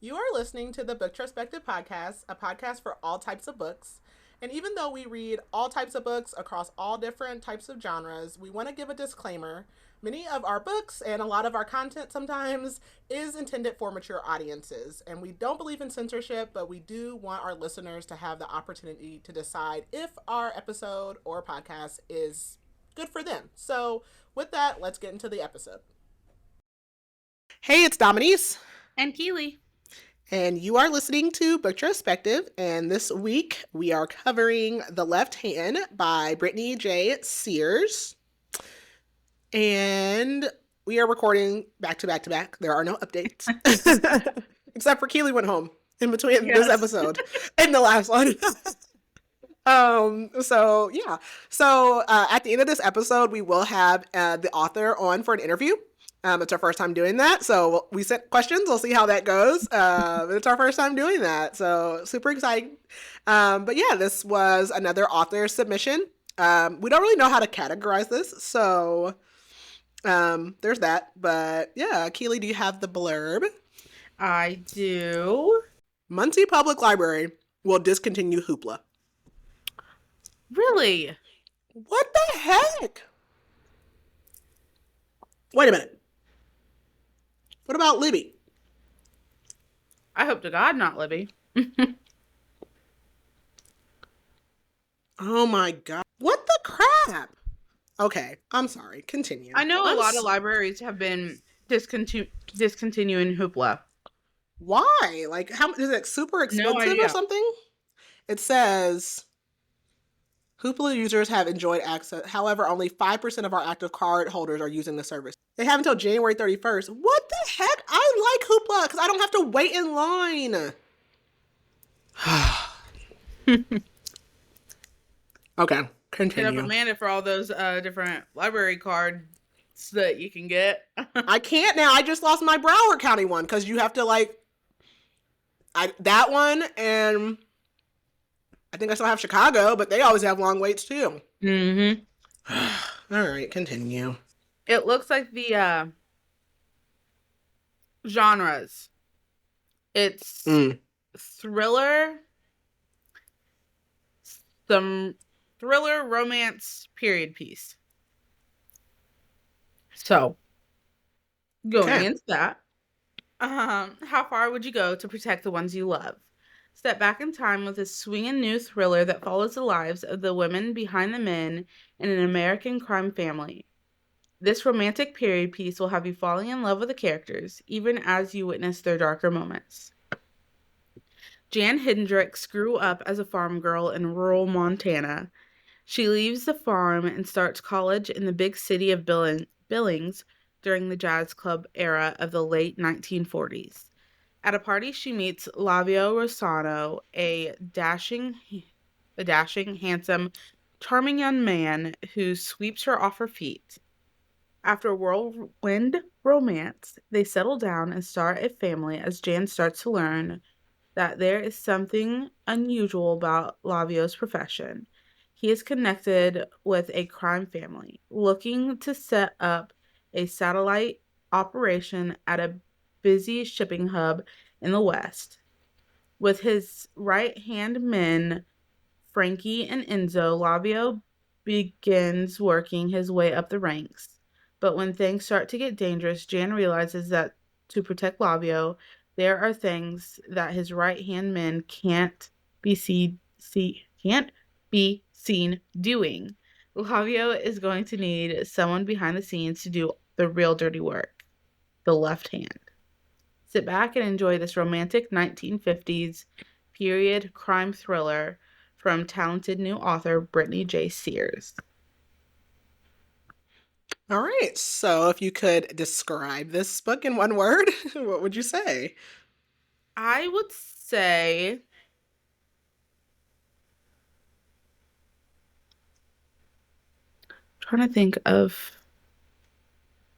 You are listening to the Booktrospective Podcast, a podcast for all types of books. And even though we read all types of books across all different types of genres, we want to give a disclaimer. Many of our books and a lot of our content sometimes is intended for mature audiences. And we don't believe in censorship, but we do want our listeners to have the opportunity to decide if our episode or podcast is good for them. So, with that, let's get into the episode. Hey, it's Dominique. And Keely. And you are listening to Booktrospective, and this week we are covering The Left Hand by Brittnay J. Sears. And we are recording back to back to back. There are no updates. Except for Keely went home in between this episode and the last one. So at the end of this episode, we will have the author on for an interview. It's our first time doing that, so we sent questions. We'll see how that goes. It's our first time doing that, so super exciting. But yeah, this was another author submission. We don't really know how to categorize this, so there's that. But yeah, Keely, do you have the blurb? I do. Muncie Public Library will discontinue Hoopla. Really? What the heck? Wait a minute. What about Libby? I hope to God not Libby. Oh my God. What the crap? Okay, I'm sorry. Continue. I know a lot of libraries have been discontinuing Hoopla. Why? Like, how is it super expensive or something? It says Hoopla users have enjoyed access. However, only 5% of our active card holders are using the service. They have until January 31st. What the heck? I like Hoopla because I don't have to wait in line. Okay, continue. Get up and for all those different library cards that you can get. I can't now. I just lost my Broward County one because you have to that one, and I think I still have Chicago, but they always have long waits too. Mm-hmm. All right, continue. It looks like the genres. It's thriller, some thriller, romance, period piece. So, going into that, how far would you go to protect the ones you love? Step back in time with a swinging new thriller that follows the lives of the women behind the men in an American crime family. This romantic period piece will have you falling in love with the characters, even as you witness their darker moments. Jan Hendricks grew up as a farm girl in rural Montana. She leaves the farm and starts college in the big city of Billings during the jazz club era of the late 1940s. At a party, she meets Lavio Rossano, a dashing, handsome, charming young man who sweeps her off her feet. After a whirlwind romance, they settle down and start a family as Jan starts to learn that there is something unusual about Lavio's profession. He is connected with a crime family, looking to set up a satellite operation at a busy shipping hub in the West. With his right-hand men, Frankie and Enzo, Lavio begins working his way up the ranks. But when things start to get dangerous, Jan realizes that to protect Lavio, there are things that his right-hand men can't be seen doing. Lavio is going to need someone behind the scenes to do the real dirty work, the left hand. Sit back and enjoy this romantic 1950s period crime thriller from talented new author Brittnay J. Sears. All right, so if you could describe this book in one word, what would you say? I would say trying to think of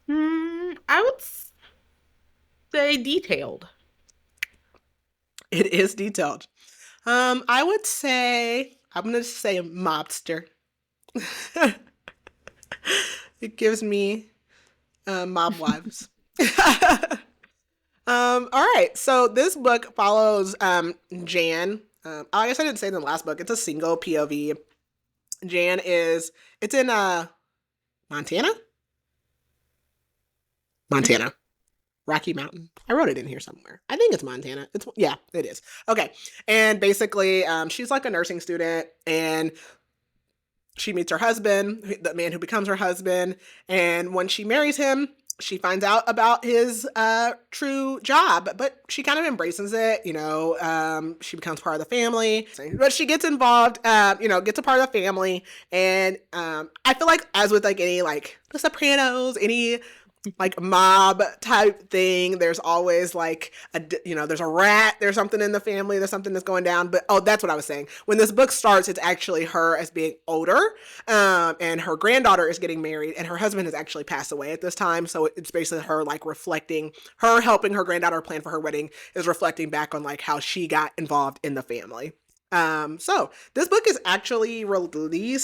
I would say detailed. It is detailed. I would say I'm gonna say mobster. It gives me mob wives. All right. So this book follows Jan. I guess I didn't say in the last book. It's a single POV. Jan is it's in Montana? Montana. Rocky Mountain. I wrote it in here somewhere. I think it's Montana. Yeah, it is. Okay. And basically, she's like a nursing student and she meets her husband, the man who becomes her husband, and when she marries him, she finds out about his true job, but she kind of embraces it. She becomes part of the family, but she gets involved. Gets a part of the family, and I feel like, as with like any like The Sopranos, any like mob type thing, there's always like there's a rat, there's something in the family, there's something that's going down. But that's what I was saying, when this book starts, it's actually her as being older, and her granddaughter is getting married and her husband has actually passed away at this time. So it's basically her like reflecting, her helping her granddaughter plan for her wedding, is reflecting back on like how she got involved in the family. So this book is actually releasing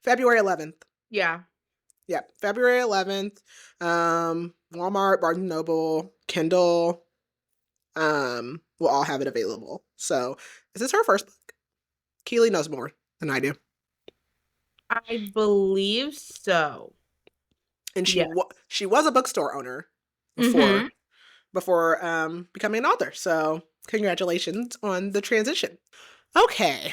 February 11th. Yeah. Yeah, February 11th. Walmart, Barnes & Noble, Kindle, will all have it available. So, is this her first book? Keely knows more than I do. I believe so. And she was a bookstore owner before becoming an author. So, congratulations on the transition. Okay,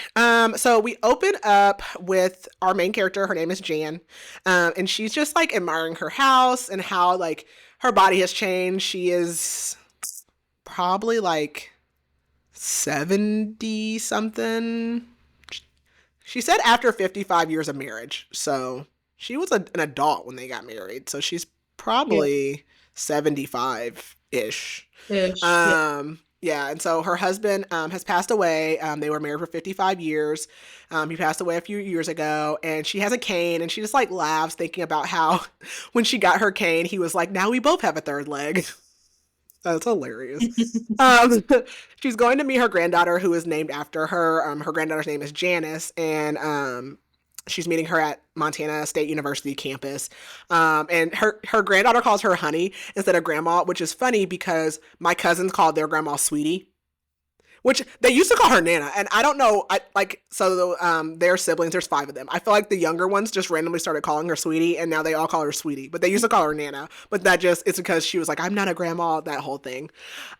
so we open up with our main character. Her name is Jan, and she's just like admiring her house and how like her body has changed. She is probably like 70 something. She said after 55 years of marriage, so she was an adult when they got married. So she's probably 75-ish. Yeah, and so her husband has passed away. They were married for 55 years. He passed away a few years ago, and she has a cane, and she just like laughs thinking about how when she got her cane, he was like, now we both have a third leg. That's hilarious. She's going to meet her granddaughter, who is named after her. Her granddaughter's name is Janice, and she's meeting her at Montana State University campus. And her granddaughter calls her honey instead of grandma, which is funny because my cousins called their grandma sweetie, which they used to call her Nana. And I don't know, their siblings, there's 5 of them. I feel like the younger ones just randomly started calling her sweetie, and now they all call her sweetie. But they used to call her Nana. But it's because she was like, I'm not a grandma, that whole thing.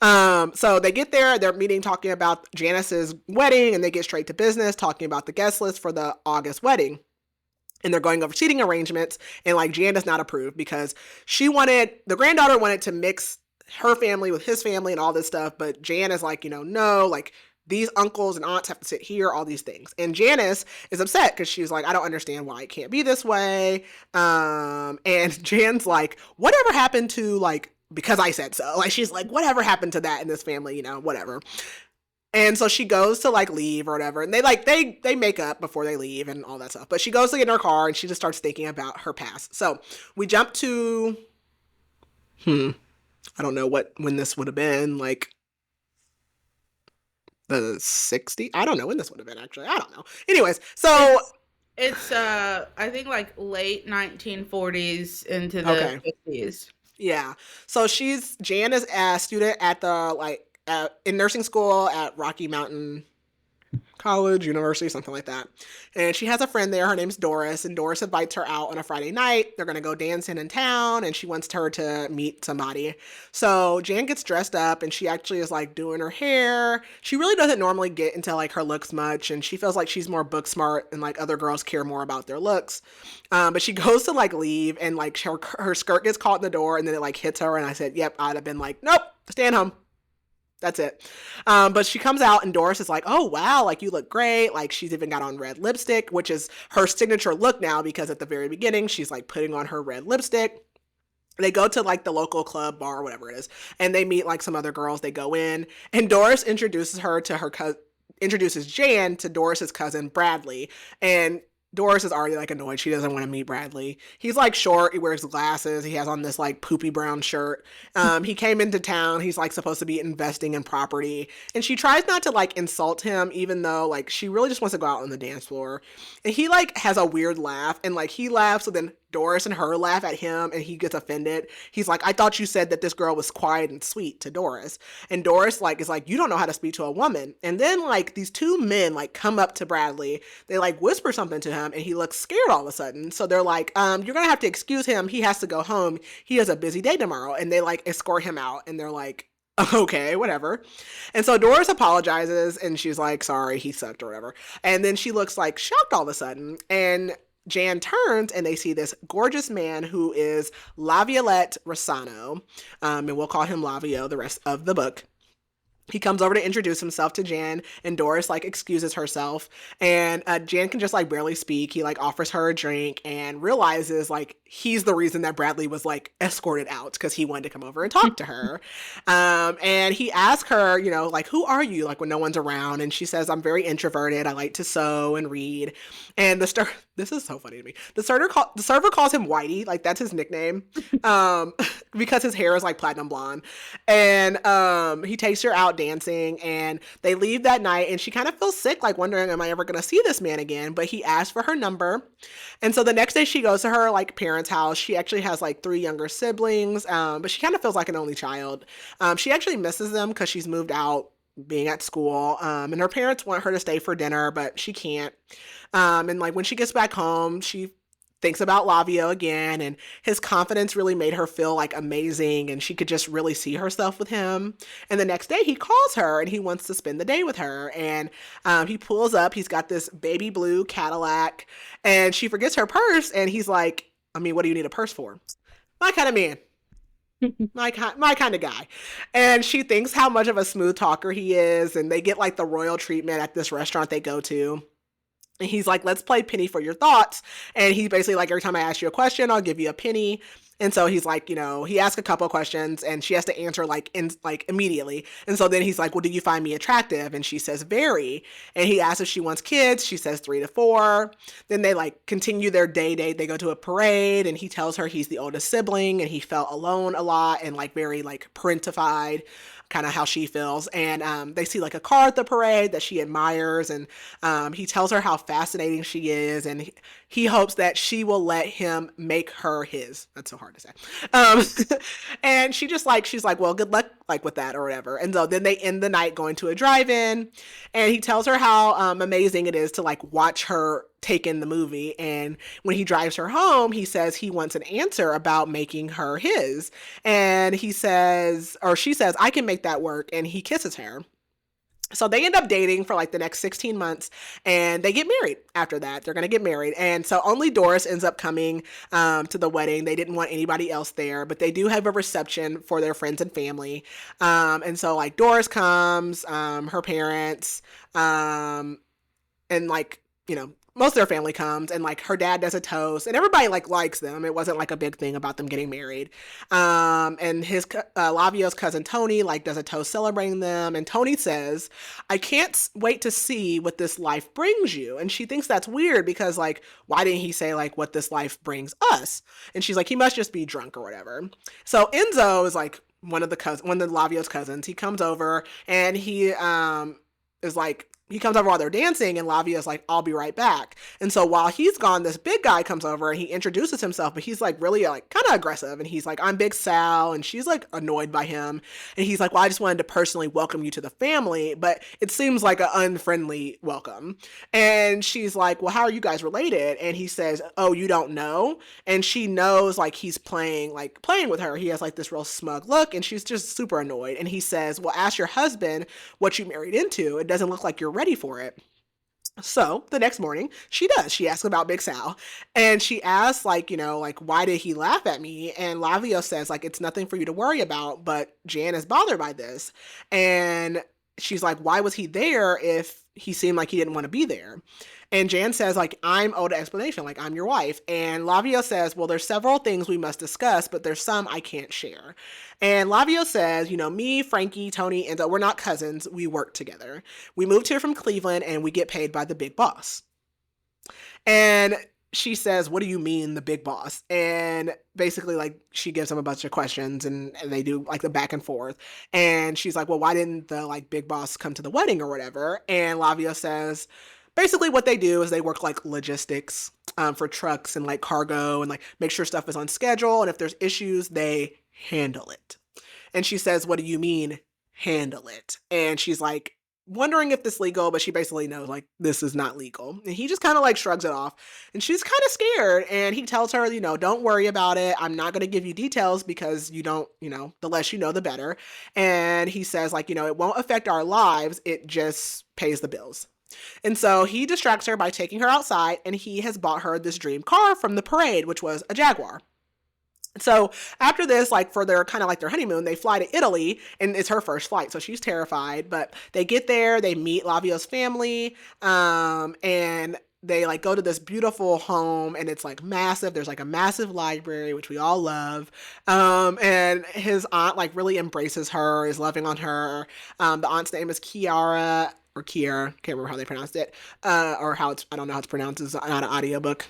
So they get there, they're meeting, talking about Janice's wedding, and they get straight to business, talking about the guest list for the August wedding. And they're going over seating arrangements, and like Jan does not approve because the granddaughter wanted to mix her family with his family and all this stuff, but Jan is like, no, like these uncles and aunts have to sit here, all these things. And Janice is upset because she's like, I don't understand why it can't be this way. And Jan's like, whatever happened to like, because I said so. Like, she's like, whatever happened to that in this family, whatever. And so she goes to like leave or whatever, and they make up before they leave and all that stuff. But she goes to get in her car and she just starts thinking about her past. So we jump to, I don't know when this would have been, like the 60s. I don't know when this would have been, actually. I don't know. Anyways, so it's I think like late 1940s into the 50s. Yeah. So Jan is a student at in nursing school at Rocky Mountain College, University, something like that. And she has a friend there. Her name's Doris, and Doris invites her out on a Friday night. They're going to go dancing in town, and she wants her to meet somebody. So Jan gets dressed up, and she actually is like doing her hair. She really doesn't normally get into like her looks much, and she feels like she's more book smart, and like other girls care more about their looks. But she goes to like leave, and like her skirt gets caught in the door, and then it like hits her. And I said, yep, I'd have been like, nope, staying home. That's it. But she comes out and Doris is like, oh, wow, like you look great. Like she's even got on red lipstick, which is her signature look now, because at the very beginning, she's like putting on her red lipstick. They go to like the local club, bar, whatever it is, and they meet like some other girls. They go in, and Doris introduces introduces Jan to Doris's cousin, Bradley. And Doris is already like annoyed. She doesn't want to meet Bradley. He's like short. He wears glasses. He has on this like poopy brown shirt. He came into town. He's like supposed to be investing in property. And she tries not to like insult him, even though like she really just wants to go out on the dance floor. And he like has a weird laugh, and like he laughs, so then Doris and her laugh at him, and he gets offended. He's like, I thought you said that this girl was quiet and sweet, to Doris. And Doris like is like, you don't know how to speak to a woman. And then like these two men like come up to Bradley. They like whisper something to him, and he looks scared all of a sudden. So they're like, you're gonna have to excuse him. He has to go home. He has a busy day tomorrow. And they like escort him out, and they're like, okay, whatever. And so Doris apologizes, and she's like, sorry, he sucked or whatever. And then she looks like shocked all of a sudden. And Jan turns, and they see this gorgeous man who is Laviolette Rossano, and we'll call him Lavio the rest of the book. He comes over to introduce himself to Jan, and Doris like excuses herself, and Jan can just like barely speak. He like offers her a drink and realizes like he's the reason that Bradley was like escorted out, because he wanted to come over and talk to her. And he asks her, you know, like, who are you, like when no one's around? And she says, I'm very introverted. I like to sew and read. And this is so funny to me. The server calls him Whitey, like that's his nickname, because his hair is like platinum blonde. And he takes her out dancing, and they leave that night, and she kind of feels sick, like wondering, am I ever going to see this man again? But he asks for her number. And so the next day she goes to her like parents' house. She actually has like 3 younger siblings, but she kind of feels like an only child. She actually misses them because she's moved out being at school, and her parents want her to stay for dinner, but she can't. And like when she gets back home, she thinks about Lavio again, and his confidence really made her feel like amazing, and she could just really see herself with him. And the next day he calls her, and he wants to spend the day with her. And he pulls up, he's got this baby blue Cadillac, and she forgets her purse, and he's like, I mean, what do you need a purse for? My kind of man. my kind of guy. And she thinks how much of a smooth talker he is, and they get like the royal treatment at this restaurant they go to. And he's like, let's play penny for your thoughts. And he's basically like, every time I ask you a question, I'll give you a penny. And so he's like, you know, he asks a couple of questions, and she has to answer like immediately. And so then he's like, well, do you find me attractive? And she says, very. And he asks if she wants kids. She says 3 to 4. Then they like continue their date. They go to a parade, and he tells her he's the oldest sibling, and he felt alone a lot and like very like parentified, kind of how she feels. And they see like a car at the parade that she admires, and he tells her how fascinating she is, and he hopes that she will let him make her his. That's so hard to say. And she's like, well, good luck like with that or whatever. And so then they end the night going to a drive-in, and he tells her how amazing it is to like watch her take in the movie. And when he drives her home, he says he wants an answer about making her his. And he says, or she says, I can make that work. And he kisses her. So they end up dating for like the next 16 months, and they get married after that. They're going to get married. And so only Doris ends up coming to the wedding. They didn't want anybody else there, but they do have a reception for their friends and family. And so like Doris comes, her parents, and like, you know, most of their family comes, and like her dad does a toast, and everybody like likes them. It wasn't like a big thing about them getting married. And his Lavio's cousin Tony like does a toast celebrating them, and Tony says, I can't wait to see what this life brings you. And she thinks that's weird, because like, why didn't he say like what this life brings us? And she's like, he must just be drunk or whatever. So Enzo is like one of Lavio's cousins. He comes over, and he is like, he comes over while they're dancing, and Lavio's like, I'll be right back. And so while he's gone, this big guy comes over, and he introduces himself, but he's like really like kind of aggressive. And he's like, I'm Big Sal. And she's like annoyed by him. And he's like, well, I just wanted to personally welcome you to the family, but it seems like an unfriendly welcome. And she's like, well, how are you guys related? And he says, oh, you don't know? And she knows like he's playing with her. He has like this real smug look, and she's just super annoyed. And he says, well, ask your husband what you married into. It doesn't look like you're ready for it. So the next morning she does. She asks about Big Sal, and she asks like, you know, like, why did he laugh at me? And Lavio says like, it's nothing for you to worry about, but Jan is bothered by this. And she's like, why was he there if he seemed like he didn't want to be there? And Jan says, like, I'm owed an explanation, like, I'm your wife. And Lavio says, well, there's several things we must discuss, but there's some I can't share. And Lavio says, you know, me, Frankie, Tony, and we're not cousins. We work together. We moved here from Cleveland, and we get paid by the big boss. And she says, what do you mean the big boss? And basically like she gives him a bunch of questions, and they do like the back and forth. And she's like, well, why didn't the like big boss come to the wedding or whatever? And Lavio says, basically what they do is they work like logistics. for trucks and like cargo and like make sure stuff is on schedule. And if there's issues, they handle it. And she says, what do you mean handle it? And she's like wondering if this is legal, but she basically knows like this is not legal. And he just kind of like shrugs it off, and she's kind of scared. And he tells her, don't worry about it. I'm not going to give you details because you don't, the less you know, the better. And he says like, it won't affect our lives. It just pays the bills. And so he distracts her by taking her outside, and he has bought her this dream car from the parade, which was a Jaguar. So after this, like for their kind of like their honeymoon, they fly to Italy, and it's her first flight. So she's terrified, but they get there, they meet Lavio's family, and they like go to this beautiful home, and it's like massive. There's like a massive library, which we all love. And his aunt like really embraces her, is loving on her. The aunt's name is Kiara. Or Kier, can't remember how they pronounced it, or how it's, I don't know how it's pronounced. It's not an audiobook.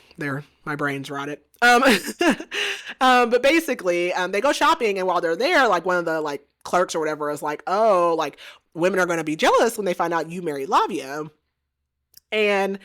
My brain's rotted. But basically, they go shopping, and while they're there, like one of the like clerks or whatever is like, oh, like women are going to be jealous when they find out you married Lavio. And,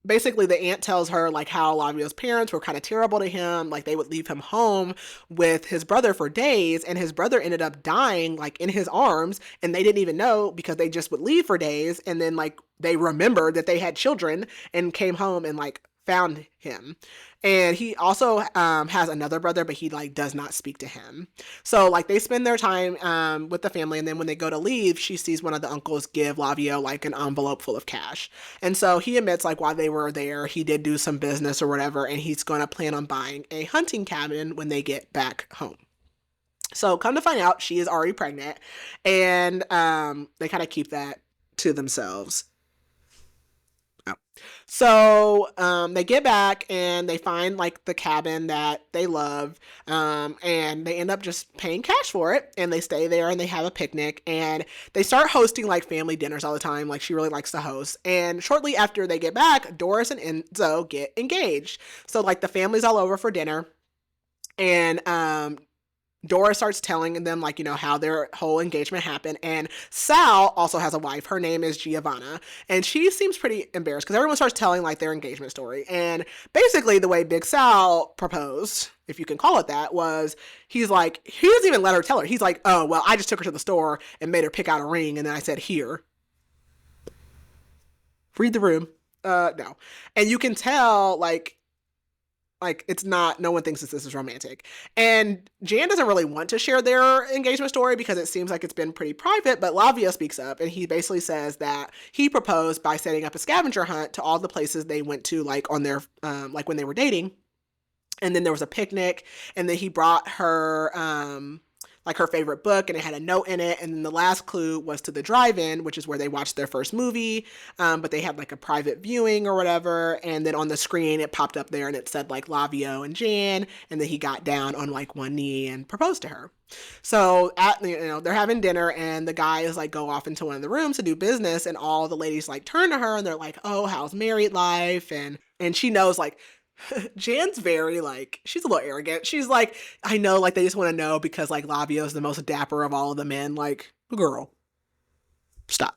basically the aunt tells her like how Lavio's parents were kind of terrible to him. Like they would leave him home with his brother for days, and his brother ended up dying like in his arms, and they didn't even know because they just would leave for days. And then like they remembered that they had children and came home and like found him. And he also has another brother, but he like does not speak to him. So like they spend their time with the family, and then when they go to leave, she sees one of the uncles give Lavio like an envelope full of cash. And so he admits like while they were there, he did do some business or whatever, and he's going to plan on buying a hunting cabin when they get back home. So come to find out, she is already pregnant, and they kind of keep that to themselves. So they get back, and they find like the cabin that they love, and they end up just paying cash for it, and they stay there, and they have a picnic, and they start hosting like family dinners all the time. Like she really likes to host. And shortly after they get back, Doris and Enzo get engaged. So like the family's all over for dinner, and Dora starts telling them like, how their whole engagement happened. And Sal also has a wife. Her name is Giovanna. And she seems pretty embarrassed because everyone starts telling like their engagement story. And basically the way Big Sal proposed, if you can call it that, was he's like, he doesn't even let her tell her. He's like, oh, well, I just took her to the store and made her pick out a ring. And then I said, here. Read the room. No. And you can tell like it's not, no one thinks this is romantic. And Jan doesn't really want to share their engagement story because it seems like it's been pretty private, but Lavio speaks up, and he basically says that he proposed by setting up a scavenger hunt to all the places they went to, like on their, like when they were dating. And then there was a picnic, and then he brought her, like her favorite book, and it had a note in it. And then the last clue was to the drive-in, which is where they watched their first movie. But they had like a private viewing or whatever. And then on the screen, it popped up there, and it said like Lavio and Jan. And then he got down on like one knee and proposed to her. So they're having dinner, and the guys like go off into one of the rooms to do business. And all the ladies like turn to her, and they're like, oh, how's married life? And she knows like, Jan's very like, she's a little arrogant. She's like, I know, like they just want to know because like Lavio is the most dapper of all of the men. Like, girl, stop.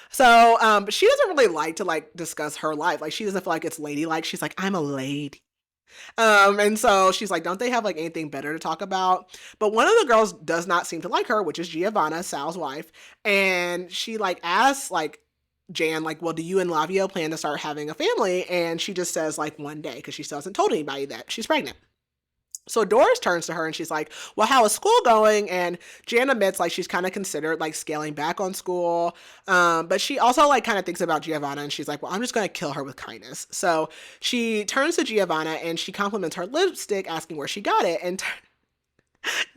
So, but she doesn't really like to like discuss her life. Like she doesn't feel like it's ladylike. She's like, I'm a lady. And so she's like, don't they have like anything better to talk about? But one of the girls does not seem to like her, which is Giovanna, Sal's wife. And she like asks like Jan, like, well, do you and Lavio plan to start having a family? And she just says like one day, because she still hasn't told anybody that she's pregnant. So Doris turns to her and she's like, well, how is school going? And Jan admits like she's kind of considered like scaling back on school. But she also like kind of thinks about Giovanna, and she's like, well, I'm just going to kill her with kindness. So she turns to Giovanna and she compliments her lipstick, asking where she got it. And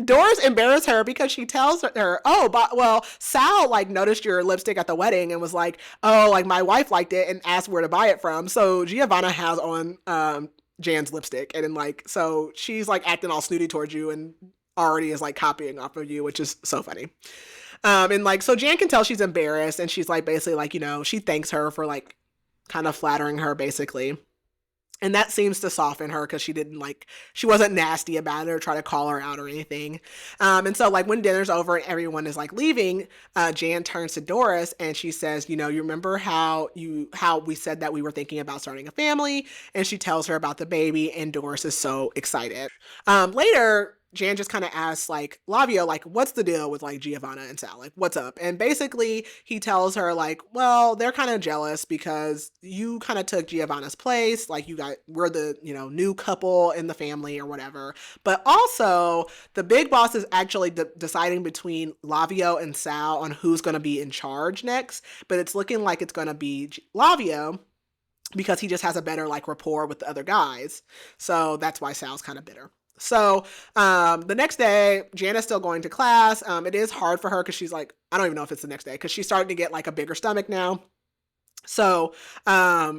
Doris embarrassed her because she tells her, oh, but well, Sal like noticed your lipstick at the wedding and was like, oh, like my wife liked it and asked where to buy it from. So Giovanna has on Jan's lipstick, and then like, so she's like acting all snooty towards you and already is like copying off of you, which is so funny. And like, so Jan can tell she's embarrassed, and she's like basically like, she thanks her for like kind of flattering her basically. And that seems to soften her because she wasn't nasty about it or try to call her out or anything. And so like when dinner's over and everyone is like leaving, Jan turns to Doris and she says, you remember how we said that we were thinking about starting a family? And she tells her about the baby, and Doris is so excited. Later, Jan just kind of asks like Lavio, like, what's the deal with like Giovanna and Sal? Like, what's up? And basically he tells her like, well, they're kind of jealous because you kind of took Giovanna's place. Like we're the, new couple in the family or whatever. But also the big boss is actually deciding between Lavio and Sal on who's going to be in charge next. But it's looking like it's going to be Lavio because he just has a better like rapport with the other guys. So that's why Sal's kind of bitter. So the next day, Jan is still going to class. It is hard for her because she's like, I don't even know if it's the next day because she's starting to get like a bigger stomach now. So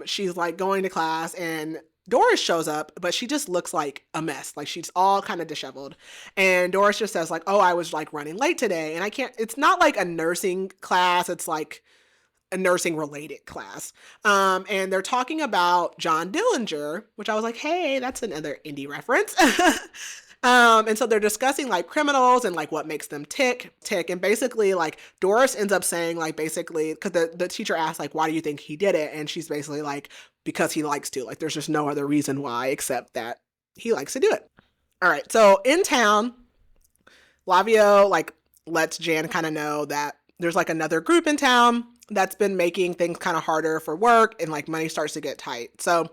she's like going to class and Doris shows up, but she just looks like a mess. Like she's all kind of disheveled. And Doris just says like, oh, I was like running late today. And it's not like a nursing class. It's like a nursing related class. And they're talking about John Dillinger, which I was like, hey, that's another indie reference. And so they're discussing like criminals and like what makes them tick. And basically like Doris ends up saying like basically, because the teacher asked like, why do you think he did it? And she's basically like, because he likes to. Like there's just no other reason why except that he likes to do it. All right. So in town, Lavio like lets Jan kind of know that there's like another group in town that's been making things kind of harder for work and like money starts to get tight. So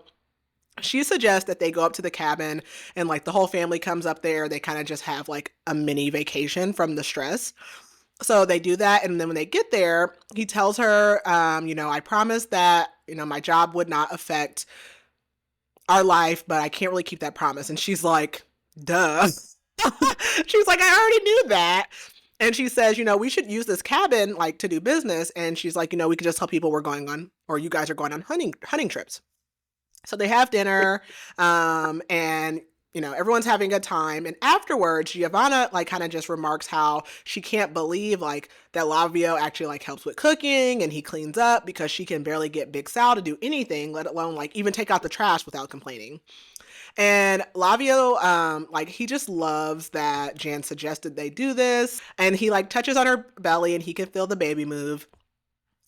she suggests that they go up to the cabin and like the whole family comes up there. They kind of just have like a mini vacation from the stress. So they do that. And then when they get there, he tells her, I promised that, my job would not affect our life, but I can't really keep that promise. And she's like, duh. She's like, I already knew that. And she says, we should use this cabin like to do business. And she's like, we could just tell people we're going on, or you guys are going on hunting trips. So they have dinner, and everyone's having a good time. And afterwards, Giovanna like kind of just remarks how she can't believe like that Lavio actually like helps with cooking and he cleans up because she can barely get Big Sal to do anything, let alone like even take out the trash without complaining. And Lavio, like he just loves that Jan suggested they do this, and he like touches on her belly and he can feel the baby move.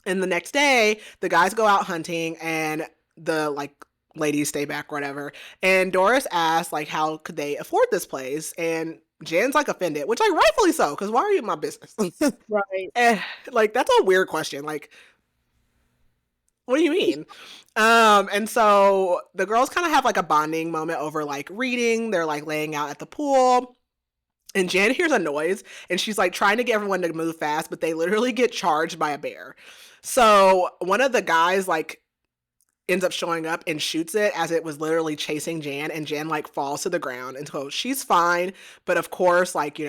And the next day, the guys go out hunting and the like ladies stay back or whatever. And Doris asks like, how could they afford this place? And Jan's like offended, which like rightfully so, because why are you in my business? Right. And like that's a weird question. Like, what do you mean? And so the girls kind of have like a bonding moment over like reading. They're like laying out at the pool. And Jan hears a noise and she's like trying to get everyone to move fast, but they literally get charged by a bear. So one of the guys like ends up showing up and shoots it as it was literally chasing Jan, and Jan like falls to the ground. And so she's fine. But of course, like,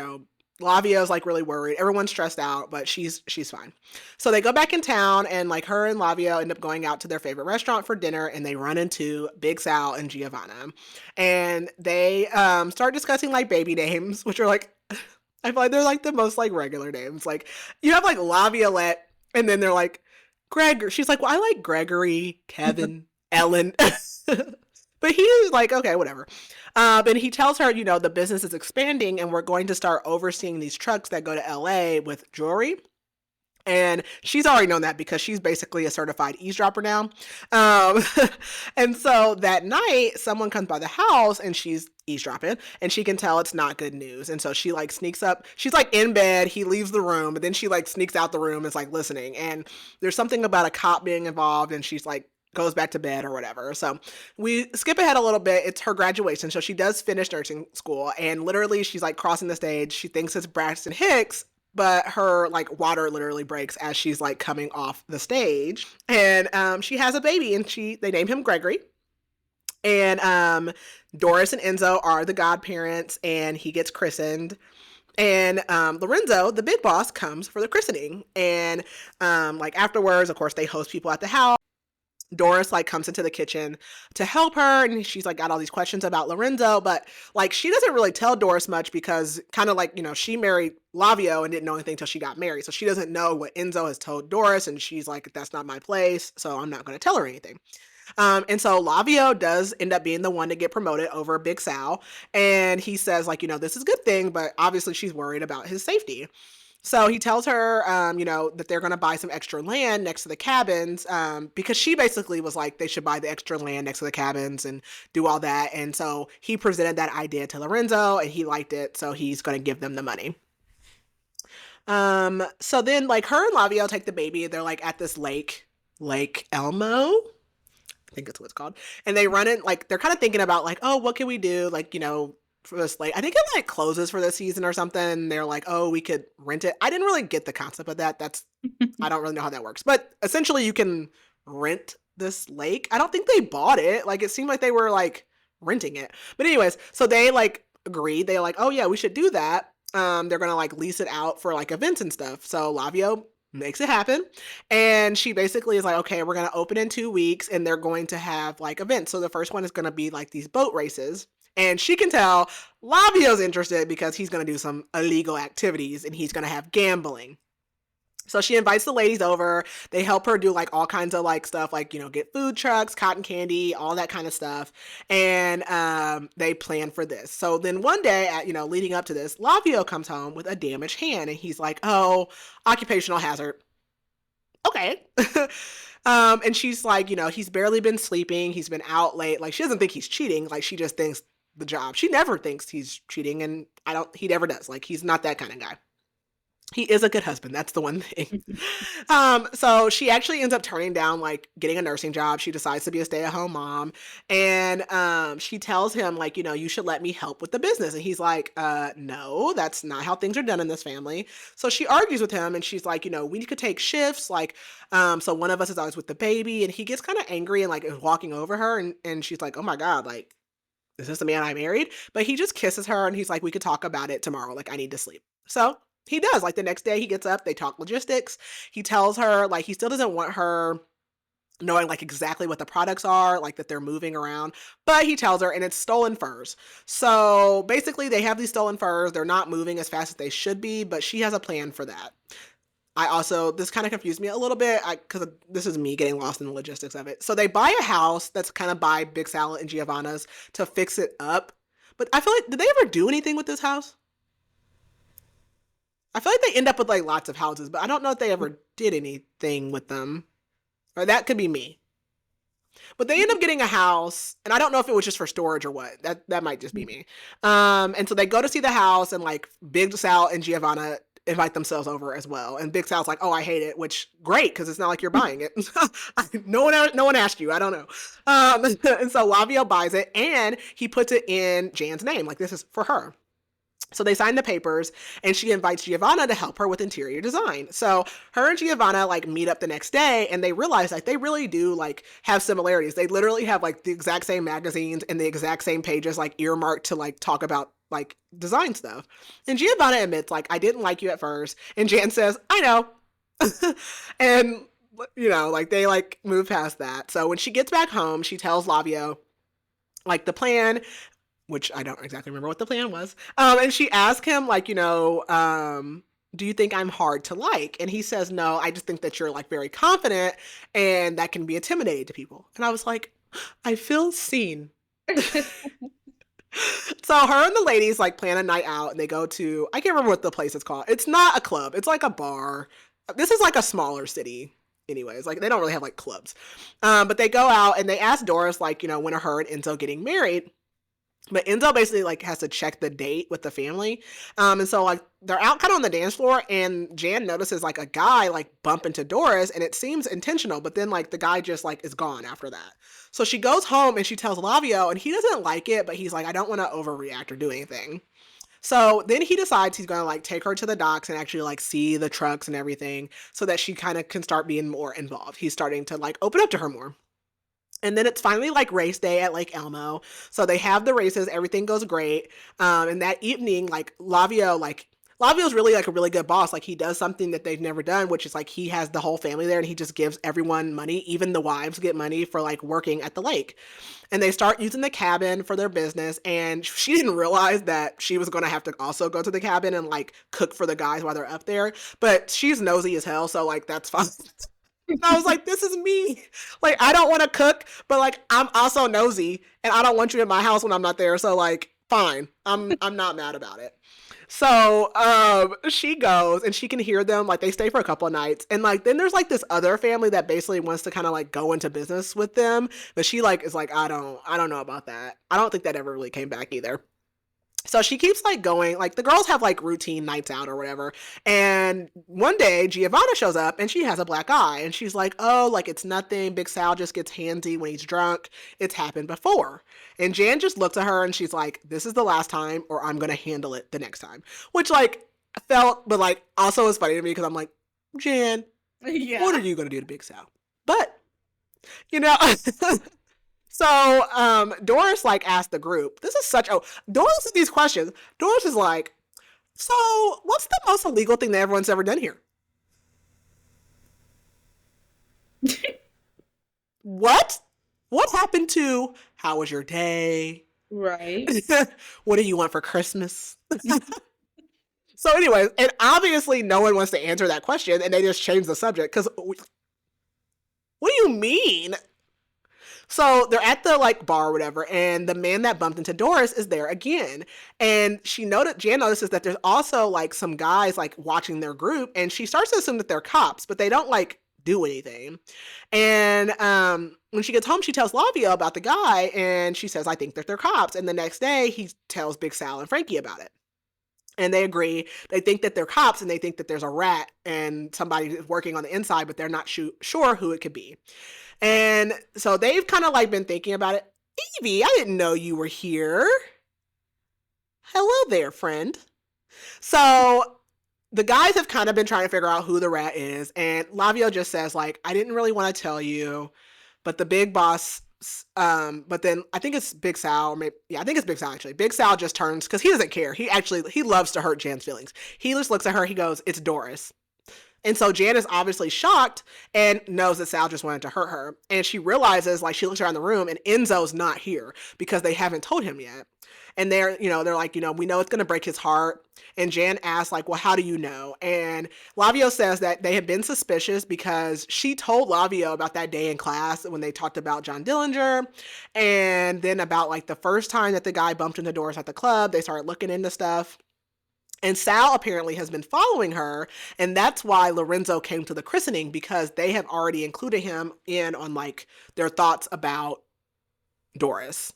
Lavio's like really worried. Everyone's stressed out, but she's fine. So they go back in town and like her and Lavio end up going out to their favorite restaurant for dinner, and they run into Big Sal and Giovanna. And they start discussing like baby names, which are like, I feel like they're like the most like regular names. Like you have like Laviolette, and then they're like Gregor. She's like, well, I like Gregory, Kevin, Ellen. But he's like, okay, whatever. And he tells her, the business is expanding and we're going to start overseeing these trucks that go to LA with jewelry. And she's already known that because she's basically a certified eavesdropper now. And so that night, someone comes by the house and she's eavesdropping and she can tell it's not good news. And so she like sneaks up. She's like in bed. He leaves the room, but then she like sneaks out the room and is like listening. And there's something about a cop being involved, and she's like, goes back to bed or whatever. So we skip ahead a little bit. It's her graduation. So she does finish nursing school, and literally she's like crossing the stage. She thinks it's Braxton Hicks, but her like water literally breaks as she's like coming off the stage. And she has a baby, and they name him Gregory. And Doris and Enzo are the godparents, and he gets christened. And Lorenzo, the big boss, comes for the christening. And like afterwards, of course, they host people at the house. Doris like comes into the kitchen to help her, and she's like got all these questions about Lorenzo, but like she doesn't really tell Doris much because kind of like, she married Lavio and didn't know anything until she got married. So she doesn't know what Enzo has told Doris, and she's like, that's not my place, so I'm not going to tell her anything. And so Lavio does end up being the one to get promoted over Big Sal. And he says, like, this is a good thing, but obviously she's worried about his safety. So he tells her, that they're going to buy some extra land next to the cabins, because she basically was like, they should buy the extra land next to the cabins and do all that. And so he presented that idea to Lorenzo and he liked it. So he's going to give them the money. So then like her and Lavio take the baby. They're like at this Lake Elmo. I think that's what it's called. And they run it, like, they're kind of thinking about, like, oh, what can we do? Like, for this lake. I think it, like, closes for the season or something. They're like, oh, we could rent it. I didn't really get the concept of that. I don't really know how that works. But essentially, you can rent this lake. I don't think they bought it. Like, it seemed like they were, like, renting it. But anyways, so they, like, agreed. They're like, oh, yeah, we should do that. They're going to, like, lease it out for, like, events and stuff. So Lavio makes it happen. And she basically is like, okay, we're going to open in 2 weeks and they're going to have like events. So the first one is going to be like these boat races. And she can tell Lavio's interested because he's going to do some illegal activities and he's going to have gambling. So she invites the ladies over. They help her do like all kinds of like stuff, like, get food trucks, cotton candy, all that kind of stuff. And they plan for this. So then one day, leading up to this, Lavio comes home with a damaged hand and he's like, oh, occupational hazard. Okay. And she's like, he's barely been sleeping. He's been out late. Like, she doesn't think he's cheating. Like, she just thinks the job. She never thinks he's cheating. And he never does. Like, he's not that kind of guy. He is a good husband. That's the one thing. So she actually ends up turning down like getting a nursing job. She decides to be a stay-at-home mom. And she tells him like, you should let me help with the business. And he's like, no, that's not how things are done in this family. So she argues with him and she's like, we could take shifts. Like, so one of us is always with the baby. And he gets kind of angry and like is walking over her. And she's like, oh my God, like, is this the man I married? But he just kisses her and he's like, we could talk about it tomorrow. Like, I need to sleep. So he does. Like, the next day he gets up, they talk logistics. He tells her, like, he still doesn't want her knowing, like, exactly what the products are, like, that they're moving around. But he tells her, and it's stolen furs. So, basically, they have these stolen furs. They're not moving as fast as they should be, but she has a plan for that. This kind of confused me a little bit, because this is me getting lost in the logistics of it. So, they buy a house that's kind of by Big Sal and Giovanna's to fix it up. But I feel like, did they ever do anything with this house? I feel like they end up with like lots of houses, but I don't know if they ever did anything with them. Or that could be me. But they end up getting a house, and I don't know if it was just for storage or what. That might just be me. And so they go to see the house, and like Big Sal and Giovanna invite themselves over as well. And Big Sal's like, oh, I hate it, which great, because it's not like you're buying it. No one asked you. I don't know. And so Lavio buys it, and he puts it in Jan's name. Like, this is for her. So they sign the papers and she invites Giovanna to help her with interior design. So her and Giovanna like meet up the next day and they realize like they really do like have similarities. They literally have like the exact same magazines and the exact same pages like earmarked to like talk about like design stuff. And Giovanna admits like, I didn't like you at first. And Jan says, I know. And like they like move past that. So when she gets back home, she tells Lavio like the plan, which I don't exactly remember what the plan was. And she asked him, like, do you think I'm hard to like? And he says, no, I just think that you're, like, very confident and that can be intimidating to people. And I was like, I feel seen. So her and the ladies, like, plan a night out and they go to, I can't remember what the place is called. It's not a club. It's like a bar. This is like a smaller city. Anyways, like, they don't really have, like, clubs. But they go out and they ask Doris, like, when are her and Enzo getting married? But Enzo basically like has to check the date with the family. And so like they're out kind of on the dance floor and Jan notices like a guy like bump into Doris and it seems intentional, but then like the guy just like is gone after that. So she goes home and she tells Lavio and he doesn't like it, but he's like, I don't want to overreact or do anything. So then he decides he's going to like take her to the docks and actually like see the trucks and everything so that she kind of can start being more involved. He's starting to like open up to her more. And then it's finally like race day at Lake Elmo. So they have the races. Everything goes great. And that evening, like Lavio's really like a really good boss. Like he does something that they've never done, which is like he has the whole family there and he just gives everyone money. Even the wives get money for like working at the lake. And they start using the cabin for their business. And she didn't realize that she was going to have to also go to the cabin and like cook for the guys while they're up there. But she's nosy as hell. So like that's fine. I was like, this is me. Like, I don't want to cook, but like, I'm also nosy and I don't want you in my house when I'm not there. So like, fine. I'm not mad about it. So she goes and she can hear them. Like, they stay for a couple of nights. And like, then there's like this other family that basically wants to kind of like go into business with them. But she like is like, I don't know about that. I don't think that ever really came back either. So she keeps like going, like the girls have like routine nights out or whatever. And one day Giovanna shows up and she has a black eye and she's like, oh, like it's nothing. Big Sal just gets handsy when he's drunk. It's happened before. And Jan just looks at her and she's like, this is the last time or I'm going to handle it the next time. Which like felt, but like also was funny to me because I'm like, Jan, what are you going to do to Big Sal? But, you know, so Doris like asked the group. This is such a Doris is these questions. Doris is like, so what's the most illegal thing that everyone's ever done here? What? What happened to how was your day? Right. What do you want for Christmas? So anyways, and obviously no one wants to answer that question and they just change the subject because what do you mean? So they're at the like bar or whatever, and the man that bumped into Doris is there again. And Jan notices that there's also like some guys like watching their group, and she starts to assume that they're cops, but they don't like do anything. And when she gets home, she tells Lavio about the guy, and she says, I think that they're cops. And the next day, he tells Big Sal and Frankie about it. And they agree. They think that they're cops, and they think that there's a rat and somebody is working on the inside, but they're not sure who it could be. And so they've kind of like been thinking about it. Evie, I didn't know you were here. Hello there, friend. So the guys have kind of been trying to figure out who the rat is. And Lavio just says like, I didn't really want to tell you, but the big boss, but then I think it's Big Sal, or maybe, yeah, I think it's Big Sal actually. Big Sal just turns, because he doesn't care. He loves to hurt Jan's feelings. He just looks at her, he goes, it's Doris. And so Jan is obviously shocked and knows that Sal just wanted to hurt her. And she realizes, like, she looks around the room and Enzo's not here because they haven't told him yet. And they're like, we know it's going to break his heart. And Jan asks, like, well, how do you know? And Lavio says that they have been suspicious because she told Lavio about that day in class when they talked about John Dillinger. And then about, like, the first time that the guy bumped into Doris at the club, they started looking into stuff. And Sal apparently has been following her, and that's why Lorenzo came to the christening, because they have already included him in on like their thoughts about Doris.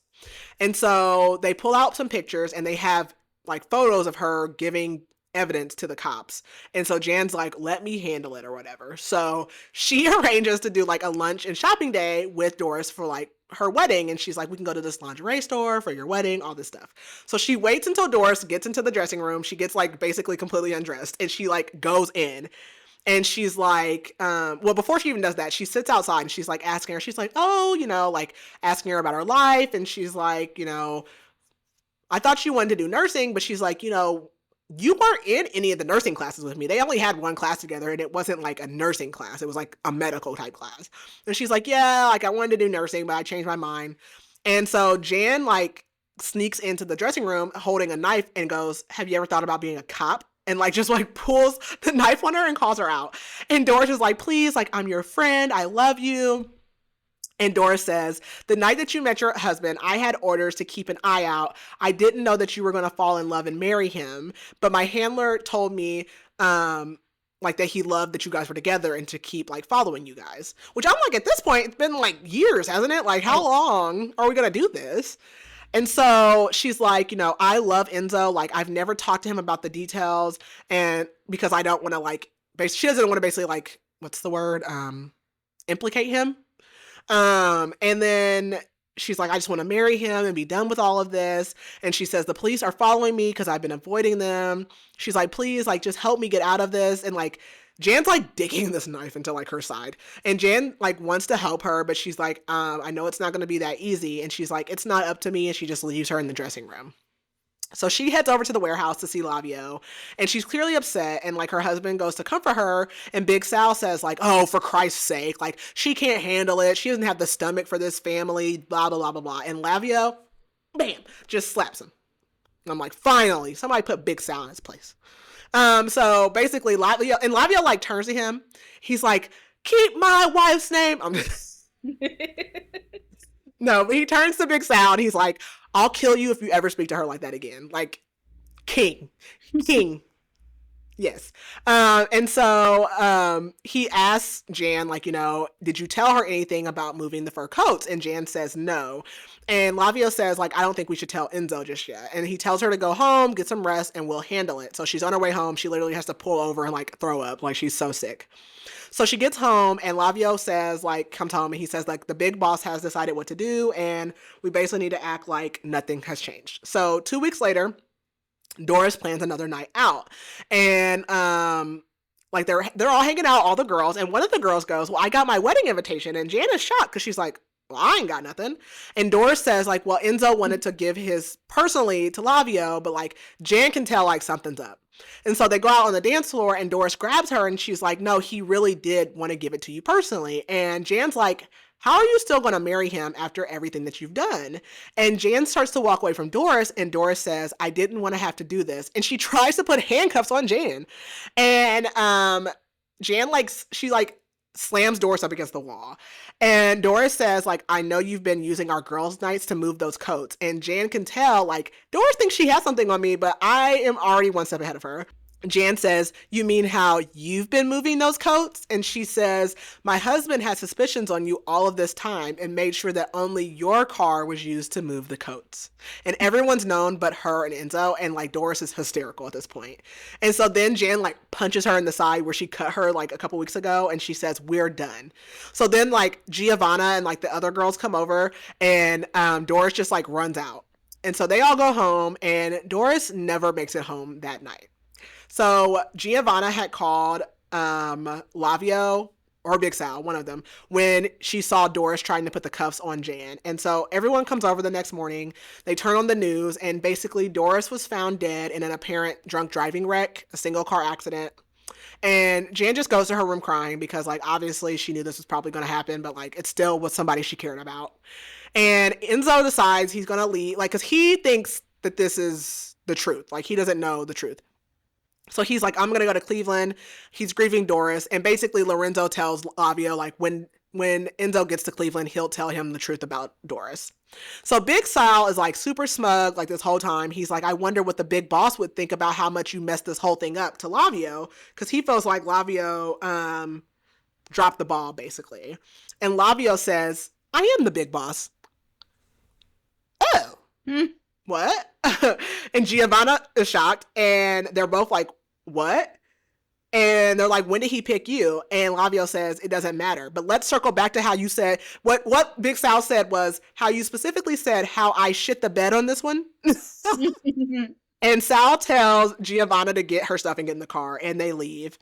And so they pull out some pictures and they have like photos of her giving evidence to the cops. And so Jan's like, let me handle it or whatever. So she arranges to do like a lunch and shopping day with Doris for like her wedding. And she's like, we can go to this lingerie store for your wedding, all this stuff. So she waits until Doris gets into the dressing room. She gets like basically completely undressed and she like goes in. And she's like, well, before she even does that, she sits outside and she's like asking her, she's like, oh, like asking her about her life. And she's like, I thought she wanted to do nursing, but she's like, you weren't in any of the nursing classes with me. They only had one class together and it wasn't like a nursing class. It was like a medical type class. And she's like, yeah, like I wanted to do nursing, but I changed my mind. And so Jan like sneaks into the dressing room holding a knife and goes, have you ever thought about being a cop? And like just like pulls the knife on her and calls her out. And Doris is like, please, like I'm your friend. I love you. And Doris says, the night that you met your husband, I had orders to keep an eye out. I didn't know that you were going to fall in love and marry him. But my handler told me like that he loved that you guys were together and to keep like following you guys. Which I'm like, at this point, it's been like years, hasn't it? Like, how long are we going to do this? And so she's like, I love Enzo. Like, I've never talked to him about the details. And because I don't want to like, she doesn't want to basically like, what's the word? Implicate him. And then she's like, I just want to marry him and be done with all of this. And she says, the police are following me because I've been avoiding them. She's like, please, like, just help me get out of this. And like, Jan's like digging this knife into like her side. And Jan like wants to help her, but she's like, I know it's not going to be that easy. And she's like, it's not up to me. And she just leaves her in the dressing room. So she heads over to the warehouse to see Lavio, and she's clearly upset, and like her husband goes to comfort her, and Big Sal says like, oh, for Christ's sake, like she can't handle it. She doesn't have the stomach for this family, blah, blah, blah, blah, blah. And Lavio, bam, just slaps him. And I'm like, finally, somebody put Big Sal in his place. So basically Lavio like turns to him. He's like, keep my wife's name. I'm just... No, but he turns to Big Sal and he's like, I'll kill you if you ever speak to her like that again. Like, king. Yes. And so he asks Jan, like, did you tell her anything about moving the fur coats? And Jan says no. And Lavio says, like, I don't think we should tell Enzo just yet. And he tells her to go home, get some rest, and we'll handle it. So she's on her way home. She literally has to pull over and, like, throw up. Like, she's so sick. So she gets home, and Lavio says, like, comes home, and he says, like, the big boss has decided what to do, and we basically need to act like nothing has changed. So 2 weeks later, Doris plans another night out, and like they're all hanging out, all the girls, and one of the girls goes, well, I got my wedding invitation, and Jan is shocked because she's like, well, I ain't got nothing. And Doris says, like, well, Enzo wanted to give his personally to Lavio, but like Jan can tell like something's up. And so they go out on the dance floor, and Doris grabs her, and she's like, no, he really did want to give it to you personally. And Jan's like, how are you still going to marry him after everything that you've done? And Jan starts to walk away from Doris, and Doris says, I didn't want to have to do this. And she tries to put handcuffs on Jan. And Jan, like, she, like, slams Doris up against the wall. And Doris says, like, I know you've been using our girls' nights to move those coats. And Jan can tell, like, Doris thinks she has something on me, but I am already one step ahead of her. Jan says, you mean how you've been moving those coats? And she says, my husband had suspicions on you all of this time and made sure that only your car was used to move the coats. And everyone's known but her and Enzo, and like Doris is hysterical at this point. And so then Jan like punches her in the side where she cut her like a couple weeks ago, and she says, we're done. So then like Giovanna and like the other girls come over, and Doris just like runs out. And so they all go home, and Doris never makes it home that night. So Giovanna had called Lavio or Big Sal, one of them, when she saw Doris trying to put the cuffs on Jan. And so everyone comes over the next morning. They turn on the news, and basically Doris was found dead in an apparent drunk driving wreck, a single car accident. And Jan just goes to her room crying because, like, obviously she knew this was probably going to happen, but, like, it still was somebody she cared about. And Enzo decides he's going to leave, like, because he thinks that this is the truth. Like, he doesn't know the truth. So he's like, I'm going to go to Cleveland. He's grieving Doris. And basically Lorenzo tells Lavio, like, when Enzo gets to Cleveland, he'll tell him the truth about Doris. So Big Sal is like super smug like this whole time. He's like, I wonder what the big boss would think about how much you messed this whole thing up to Lavio, because he feels like Lavio dropped the ball, basically. And Lavio says, I am the big boss. Oh. What? And Giovanna is shocked, and they're both like, what? And they're like, when did he pick you? And Lavio says, it doesn't matter. But let's circle back to how you said, what Big Sal said was how you specifically said how I shit the bed on this one. And Sal tells Giovanna to get her stuff and get in the car, and they leave.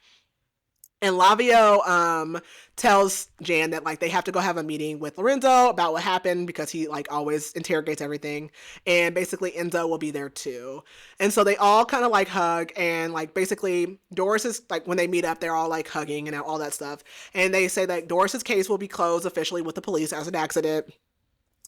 And Lavio tells Jan that, like, they have to go have a meeting with Lorenzo about what happened, because he, like, always interrogates everything. And basically Enzo will be there too. And so they all kind of, like, hug, and, like, basically Doris is, like, when they meet up, they're all, like, hugging and all that stuff. And they say that Doris's case will be closed officially with the police as an accident.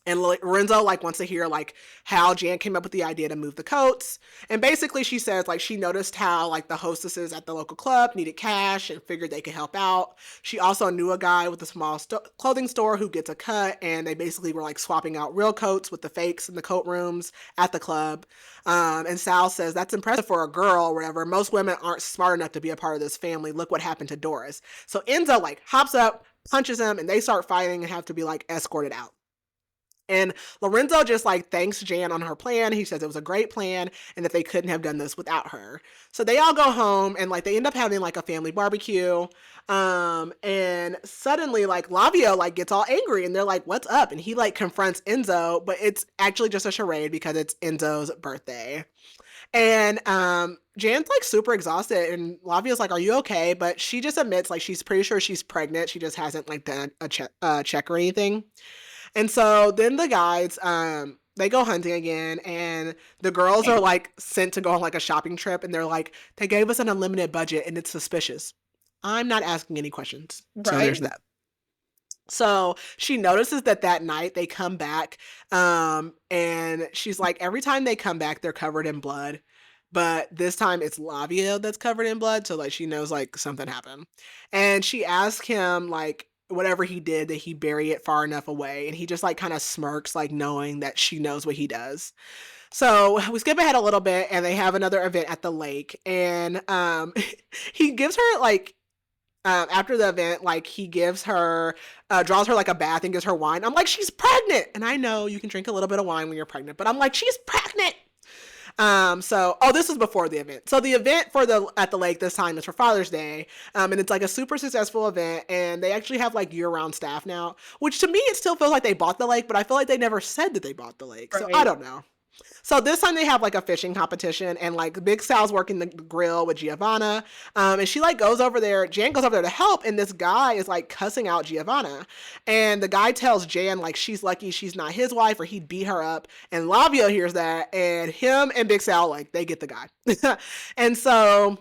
And Lorenzo, like, wants to hear, like, how Jan came up with the idea to move the coats. And basically she says, like, she noticed how, like, the hostesses at the local club needed cash and figured they could help out. She also knew a guy with a small clothing store who gets a cut, and they basically were, like, swapping out real coats with the fakes in the coat rooms at the club. And Sal says, that's impressive for a girl or whatever. Most women aren't smart enough to be a part of this family. Look what happened to Doris. So Enzo, like, hops up, punches him, and they start fighting and have to be, like, escorted out. And Lorenzo just, like, thanks Jan on her plan. He says it was a great plan and that they couldn't have done this without her. So they all go home, and, like, they end up having, like, a family barbecue. And suddenly, like, Lavio, like, gets all angry, and they're like, what's up? And he, like, confronts Enzo, but it's actually just a charade because it's Enzo's birthday. And Jan's, like, super exhausted, and Lavio's like, are you okay? But she just admits, like, she's pretty sure she's pregnant. She just hasn't, like, done a check or anything. And so then the guys, they go hunting again, and the girls are, like, sent to go on, like, a shopping trip, and they're like, they gave us an unlimited budget, and it's suspicious. I'm not asking any questions. Right. So there's that. So she notices that night they come back, and she's like, every time they come back, they're covered in blood. but this time it's Lavio that's covered in blood, so like she knows like something happened. And she asks him like whatever he did that he bury it far enough away, and he just like kind of smirks, like knowing that she knows what he does. So we skip ahead a little bit, and they have another event at the lake, and he gives her like after the event, like he gives her, draws her like a bath and gives her wine. I'm like, she's pregnant, and I know you can drink a little bit of wine when you're pregnant, but I'm like, she's pregnant. This was before the event. So the event for the at the lake this time is for Father's Day, and it's like a super successful event, and they actually have like year-round staff now, which to me it still feels like they bought the lake, but I feel like they never said that they bought the lake, so I don't know. So this time they have like a fishing competition, and like Big Sal's working the grill with Giovanna. And she like goes over there, Jan goes over there to help, and this guy is like cussing out Giovanna. And the guy tells Jan like she's lucky she's not his wife or he'd beat her up. And Lavio hears that, and him and Big Sal, like, they get the guy. And so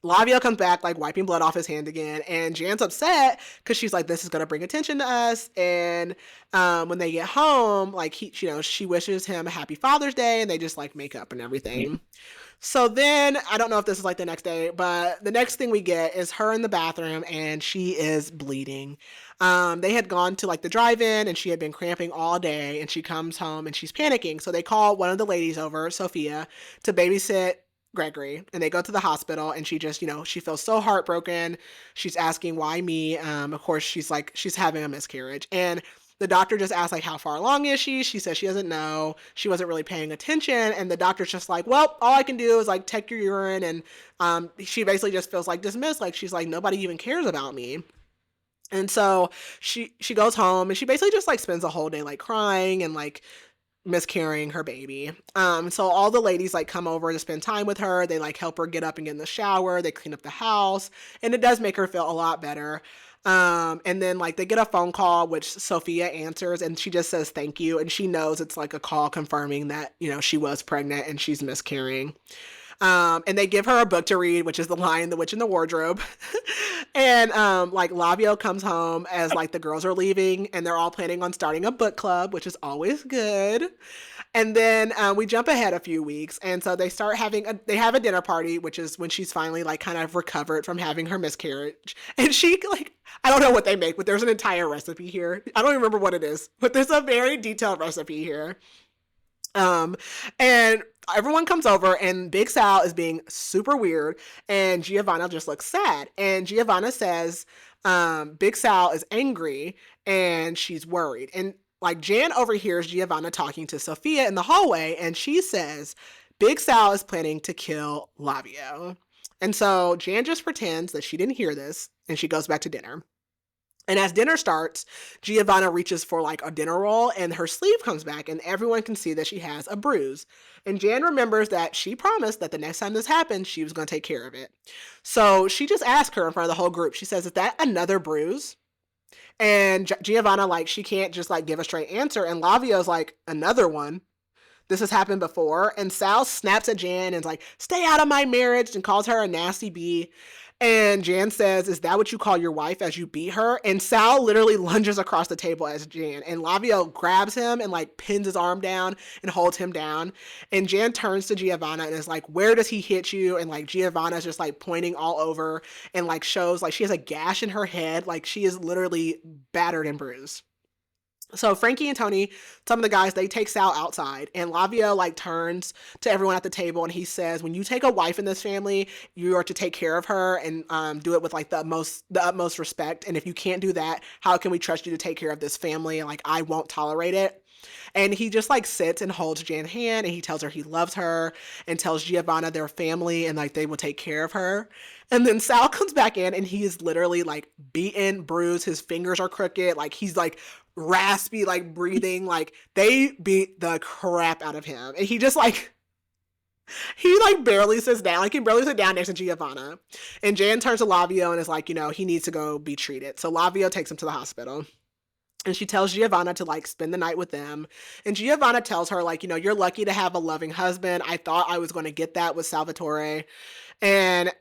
Lavio comes back, like, wiping blood off his hand again, and Jan's upset because she's like, this is going to bring attention to us, and when they get home, like, she wishes him a happy Father's Day, and they just, like, make up and everything. Yeah. So then, I don't know if this is, like, the next day, but the next thing we get is her in the bathroom, and she is bleeding. They had gone to, like, the drive-in, and she had been cramping all day, and she comes home, and she's panicking, so they call one of the ladies over, Sophia, to babysit Gregory, and they go to the hospital, and she just, she feels so heartbroken. She's asking, why me? Of course, she's having a miscarriage, and the doctor just asks, like, how far along is she? She says she doesn't know. She wasn't really paying attention, and the doctor's just like, well, all I can do is, like, take your urine, and she basically just feels, like, dismissed, like, she's like, nobody even cares about me. And so she goes home, and she basically just, like, spends the whole day, like, crying and, like, miscarrying her baby. So all the ladies like come over to spend time with her. They like help her get up and get in the shower. They clean up the house, and it does make her feel a lot better. And then like they get a phone call, which Sophia answers, and she just says thank you, and she knows it's like a call confirming that she was pregnant and she's miscarrying. And they give her a book to read, which is The Lion, the Witch, and the Wardrobe. And like Lavio comes home as like the girls are leaving, and they're all planning on starting a book club, which is always good. And then we jump ahead a few weeks, and so they start they have a dinner party, which is when she's finally like kind of recovered from having her miscarriage. And she like, I don't know what they make, but there's an entire recipe here. I don't even remember what it is, but there's a very detailed recipe here. And everyone comes over, and Big Sal is being super weird, and Giovanna just looks sad. And Giovanna says, Big Sal is angry and she's worried. And like Jan overhears Giovanna talking to Sophia in the hallway, and she says, Big Sal is planning to kill Lavio. And so Jan just pretends that she didn't hear this, and she goes back to dinner. And as dinner starts, Giovanna reaches for like a dinner roll, and her sleeve comes back, and everyone can see that she has a bruise. And Jan remembers that she promised that the next time this happened, she was going to take care of it. So she just asks her in front of the whole group. She says, is that another bruise? And Giovanna, like, she can't just like give a straight answer. And Lavio's like, another one? This has happened before. And Sal snaps at Jan and is like, stay out of my marriage, and calls her a nasty bee. And Jan says, is that what you call your wife as you beat her? And Sal literally lunges across the table as Jan. And Lavio grabs him and like pins his arm down and holds him down. And Jan turns to Giovanna and is like, where does he hit you? And like Giovanna's just like pointing all over and like shows like she has a gash in her head. Like she is literally battered and bruised. So Frankie and Tony, some of the guys, they take Sal outside, and Lavio like turns to everyone at the table, and he says, when you take a wife in this family, you are to take care of her and do it with like the utmost respect. And if you can't do that, how can we trust you to take care of this family? And like, I won't tolerate it. And he just like sits and holds Jan's hand, and he tells her he loves her and tells Giovanna they're family and like they will take care of her. And then Sal comes back in, and he is literally like beaten, bruised. His fingers are crooked. Like he's like raspy, like breathing. Like they beat the crap out of him. And he just like, he like barely sits down. Like he barely sit down next to Giovanna. And Jan turns to Lavio and is like, he needs to go be treated. So Lavio takes him to the hospital. And she tells Giovanna to like spend the night with them. And Giovanna tells her, like, you're lucky to have a loving husband. I thought I was going to get that with Salvatore. And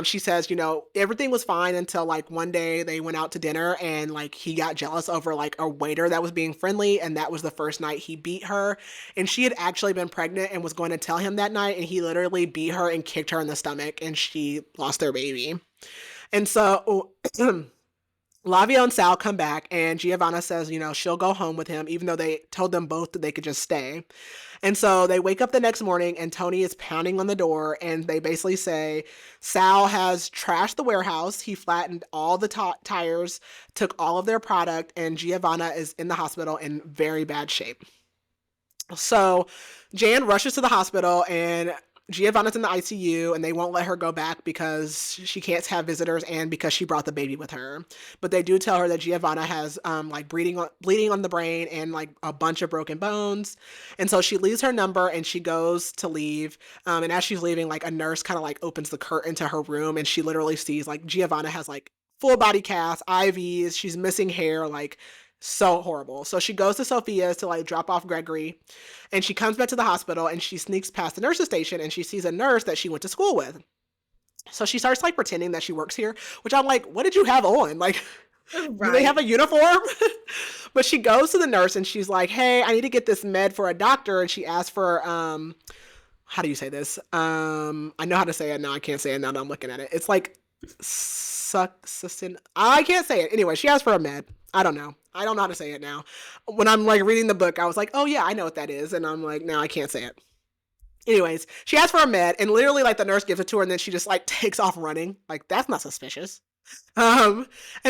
she says, everything was fine until like one day they went out to dinner and like he got jealous over like a waiter that was being friendly. And that was the first night he beat her. And she had actually been pregnant and was going to tell him that night. And he literally beat her and kicked her in the stomach and she lost their baby. And so Lavio and Sal come back and Giovanna says, she'll go home with him, even though they told them both that they could just stay. And so they wake up the next morning and Tony is pounding on the door and they basically say, Sal has trashed the warehouse. He flattened all the tires, took all of their product, and Giovanna is in the hospital in very bad shape. So Jan rushes to the hospital and Giovanna's in the ICU and they won't let her go back because she can't have visitors and because she brought the baby with her. But they do tell her that Giovanna has like bleeding on the brain and like a bunch of broken bones. And so she leaves her number and she goes to leave. And as she's leaving, like a nurse kind of like opens the curtain to her room and she literally sees like Giovanna has like full body cast, IVs, she's missing hair, like so horrible. So she goes to Sophia's to like drop off Gregory and she comes back to the hospital and she sneaks past the nurse's station and she sees a nurse that she went to school with. So she starts like pretending that she works here, which I'm like, what did you have on? Like, right. Do they have a uniform? But she goes to the nurse and she's like, hey, I need to get this med for a doctor. And she asks for, how do you say this? I know how to say it now. I can't say it now that I'm looking at it. It's like, I can't say it. Anyway, she asked for a med. I don't know how to say it now. When I'm like reading the book, I was like, oh yeah, I know what that is. And I'm like, no, I can't say it. Anyways, she asked for a med and literally like the nurse gives it to her and then she just like takes off running. Like, that's not suspicious. And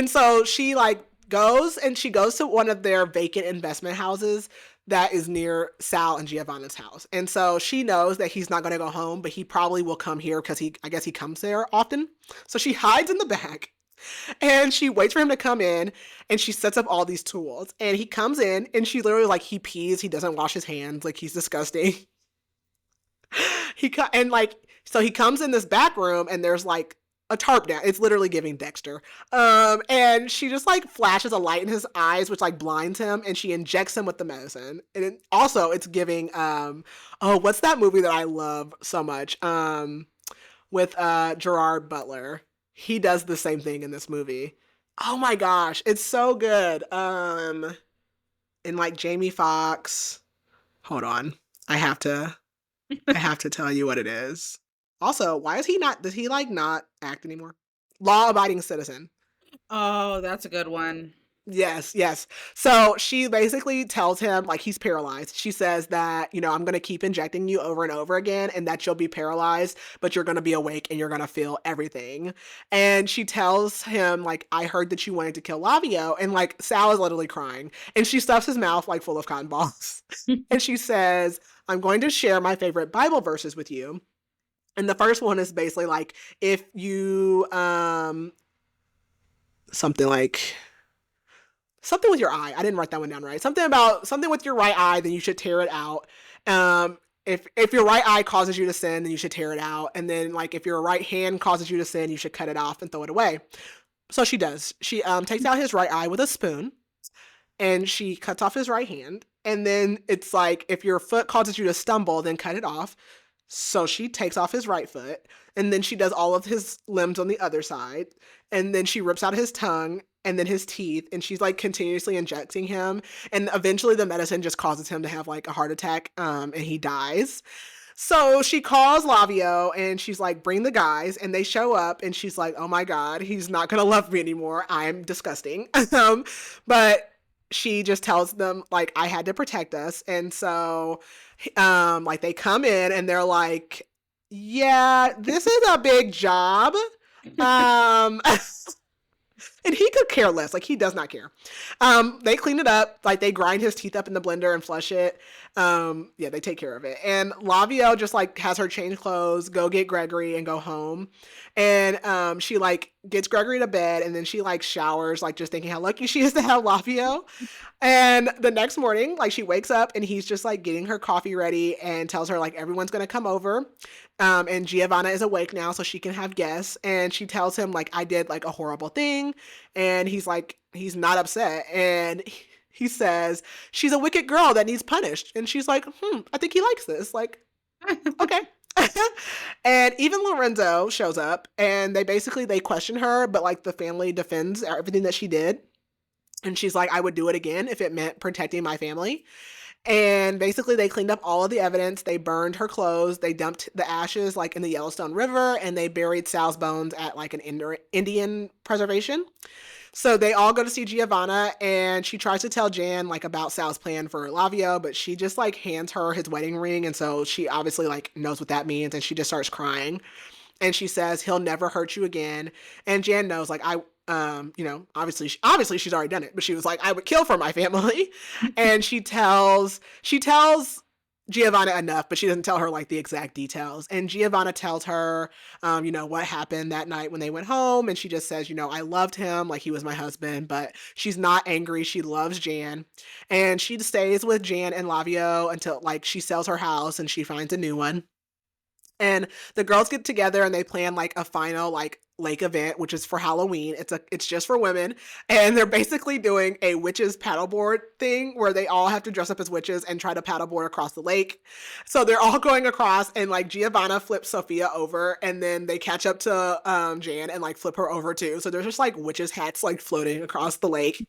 so she like goes to one of their vacant investment houses that is near Sal and Giovanna's house. And so she knows that he's not going to go home, but he probably will come here because I guess he comes there often. So she hides in the back and she waits for him to come in and she sets up all these tools and he comes in and she literally like, he pees, he doesn't wash his hands. Like, he's disgusting. So he comes in this back room and there's like a tarp down. It's literally giving Dexter. And she just like flashes a light in his eyes, which like blinds him, and she injects him with the medicine. And it's giving, what's that movie that I love so much? With Gerard Butler. He does the same thing in this movie. Oh my gosh, it's so good. And like Jamie Foxx. Hold on. I have to tell you what it is. Also, does he like not act anymore? Law Abiding Citizen. Oh, that's a good one. Yes. So she basically tells him like he's paralyzed. She says that, I'm going to keep injecting you over and over again and that you'll be paralyzed, but you're going to be awake and you're going to feel everything. And she tells him like, I heard that you wanted to kill Lavio. And like Sal is literally crying and she stuffs his mouth like full of cotton balls. And she says, I'm going to share my favorite Bible verses with you. And the first one is basically like, if you, something with your eye. I didn't write that one down right. Something with your right eye, then you should tear it out. If your right eye causes you to sin, then you should tear it out. And then like, if your right hand causes you to sin, you should cut it off and throw it away. So she does. She, takes out his right eye with a spoon and she cuts off his right hand. And then it's like, if your foot causes you to stumble, then cut it off. So she takes off his right foot and then she does all of his limbs on the other side. And then she rips out his tongue and then his teeth and she's like continuously injecting him. And eventually the medicine just causes him to have like a heart attack and he dies. So she calls Lavio and she's like, bring the guys. And they show up and she's like, oh my God, he's not going to love me anymore. I'm disgusting. But she just tells them like, I had to protect us. And so like they come in and they're like, yeah, this is a big job. And he could care less. Like, he does not care. They clean it up. Like, they grind his teeth up in the blender and flush it. Yeah, they take care of it. And Lavio just, like, has her change clothes, go get Gregory, and go home. And she, like, gets Gregory to bed, and then she, like, showers, like, just thinking how lucky she is to have Lavio. And the next morning, like, she wakes up, and he's just, like, getting her coffee ready and tells her, like, everyone's going to come over. And Giovanna is awake now, so she can have guests. And she tells him, like, I did, like, a horrible thing. And he's, like, he's not upset. And he says, she's a wicked girl that needs punished. And she's like, I think he likes this. Like, okay. And even Lorenzo shows up, and they question her, but like the family defends everything that she did. And she's like, I would do it again if it meant protecting my family. And basically they cleaned up all of the evidence. They burned her clothes. They dumped the ashes like in the Yellowstone River, and they buried Sal's bones at like an Indian preservation. So they all go to see Giovanna, and she tries to tell Jan like about Sal's plan for Lavio, but she just like hands her his wedding ring. And so she obviously like knows what that means, and she just starts crying. And she says, he'll never hurt you again. And Jan knows, like, obviously she's already done it, but she was like, I would kill for my family. And she tells Giovanna enough, but she doesn't tell her like the exact details. And Giovanna tells her, what happened that night when they went home. And she just says, I loved him, like he was my husband, but she's not angry. She loves Jan. And she stays with Jan and Lavio until like she sells her house and she finds a new one. And the girls get together and they plan like a final like lake event, which is for Halloween. It's just for women. And they're basically doing a witches paddleboard thing where they all have to dress up as witches and try to paddleboard across the lake. So they're all going across, and like Giovanna flips Sophia over, and then they catch up to Jan and like flip her over too. So there's just like witches hats like floating across the lake.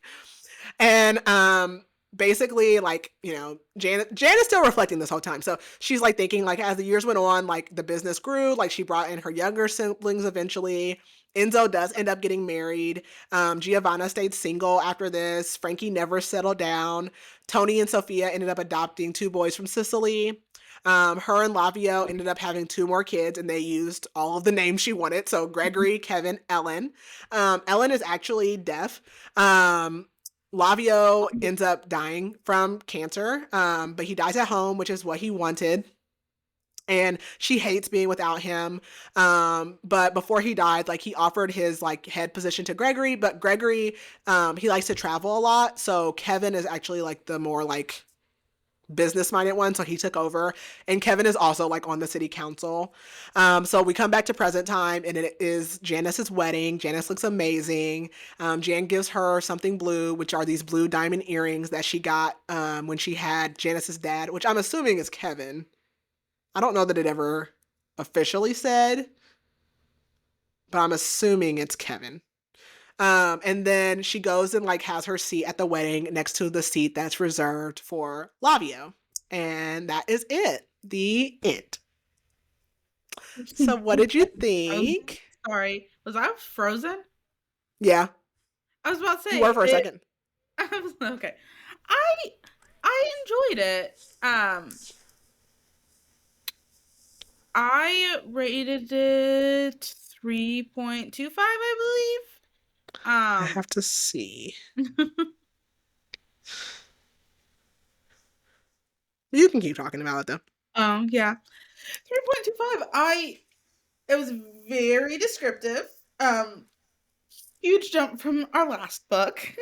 And basically, like, Jan is still reflecting this whole time. So she's like thinking, like, as the years went on, like the business grew, like she brought in her younger siblings eventually. Enzo does end up getting married. Giovanna stayed single after this. Frankie never settled down. Tony and Sophia ended up adopting 2 boys from Sicily. Her and Lavio ended up having 2 more kids, and they used all of the names she wanted. So Gregory, Kevin, Ellen. Ellen is actually deaf. Lavio ends up dying from cancer, but he dies at home, which is what he wanted. And she hates being without him. But before he died, like he offered his like head position to Gregory, but Gregory, he likes to travel a lot. So Kevin is actually like the more like business-minded one, so he took over. And Kevin is also like on the city council. So we come back to present time, and it is Janice's wedding. Janice looks amazing. Jan gives her something blue, which are these blue diamond earrings that she got when she had Janice's dad, which I'm assuming is Kevin. I don't know that it ever officially said, but I'm assuming it's Kevin. And then she goes and like has her seat at the wedding next to the seat that's reserved for Lavio. And that is it. The end. So what did you think? Sorry. Was I frozen? Yeah. I was about to say. You were for a second. Okay. I enjoyed it. I rated it 3.25, I believe. I have to see. You can keep talking about it though. Yeah. 3.25. It was very descriptive. Huge jump from our last book.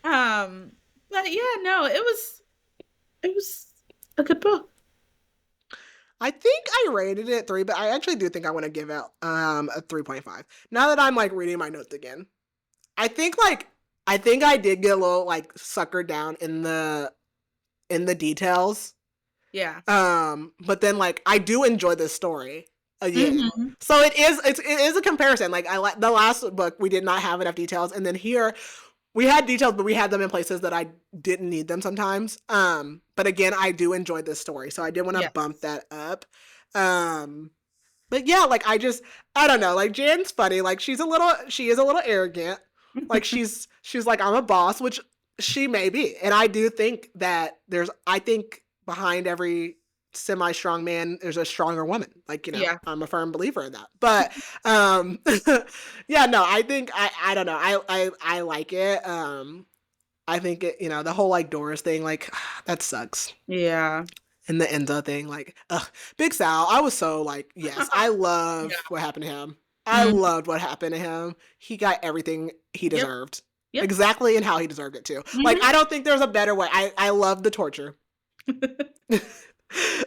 But yeah, no, it was a good book. I think I rated it 3, but I actually do think I want to give it a 3.5. Now that I'm like reading my notes again, I think I did get a little like suckered down in the details. Yeah. But then like I do enjoy this story again. Mm-hmm. So it is a comparison. Like I like the last book, we did not have enough details, and then here we had details, but we had them in places that I didn't need them sometimes. But again, I do enjoy this story, so I did want to bump that up. But yeah, like I don't know. Like Jan's funny. Like she is a little arrogant. Like she's like, I'm a boss, which she may be, and I do think that I think behind every semi-strong man there's a stronger woman. Like, I'm a firm believer in that. But yeah, no, I think I don't know, I like it. I think it, the whole like Doris thing, like that sucks. Yeah. And the Enzo thing, like, Big Sal, I was so like, yes, I love what happened to him. I loved what happened to him. He got everything he deserved. Yep. Exactly, and how he deserved it too. Like, I don't think there's a better way. I love the torture.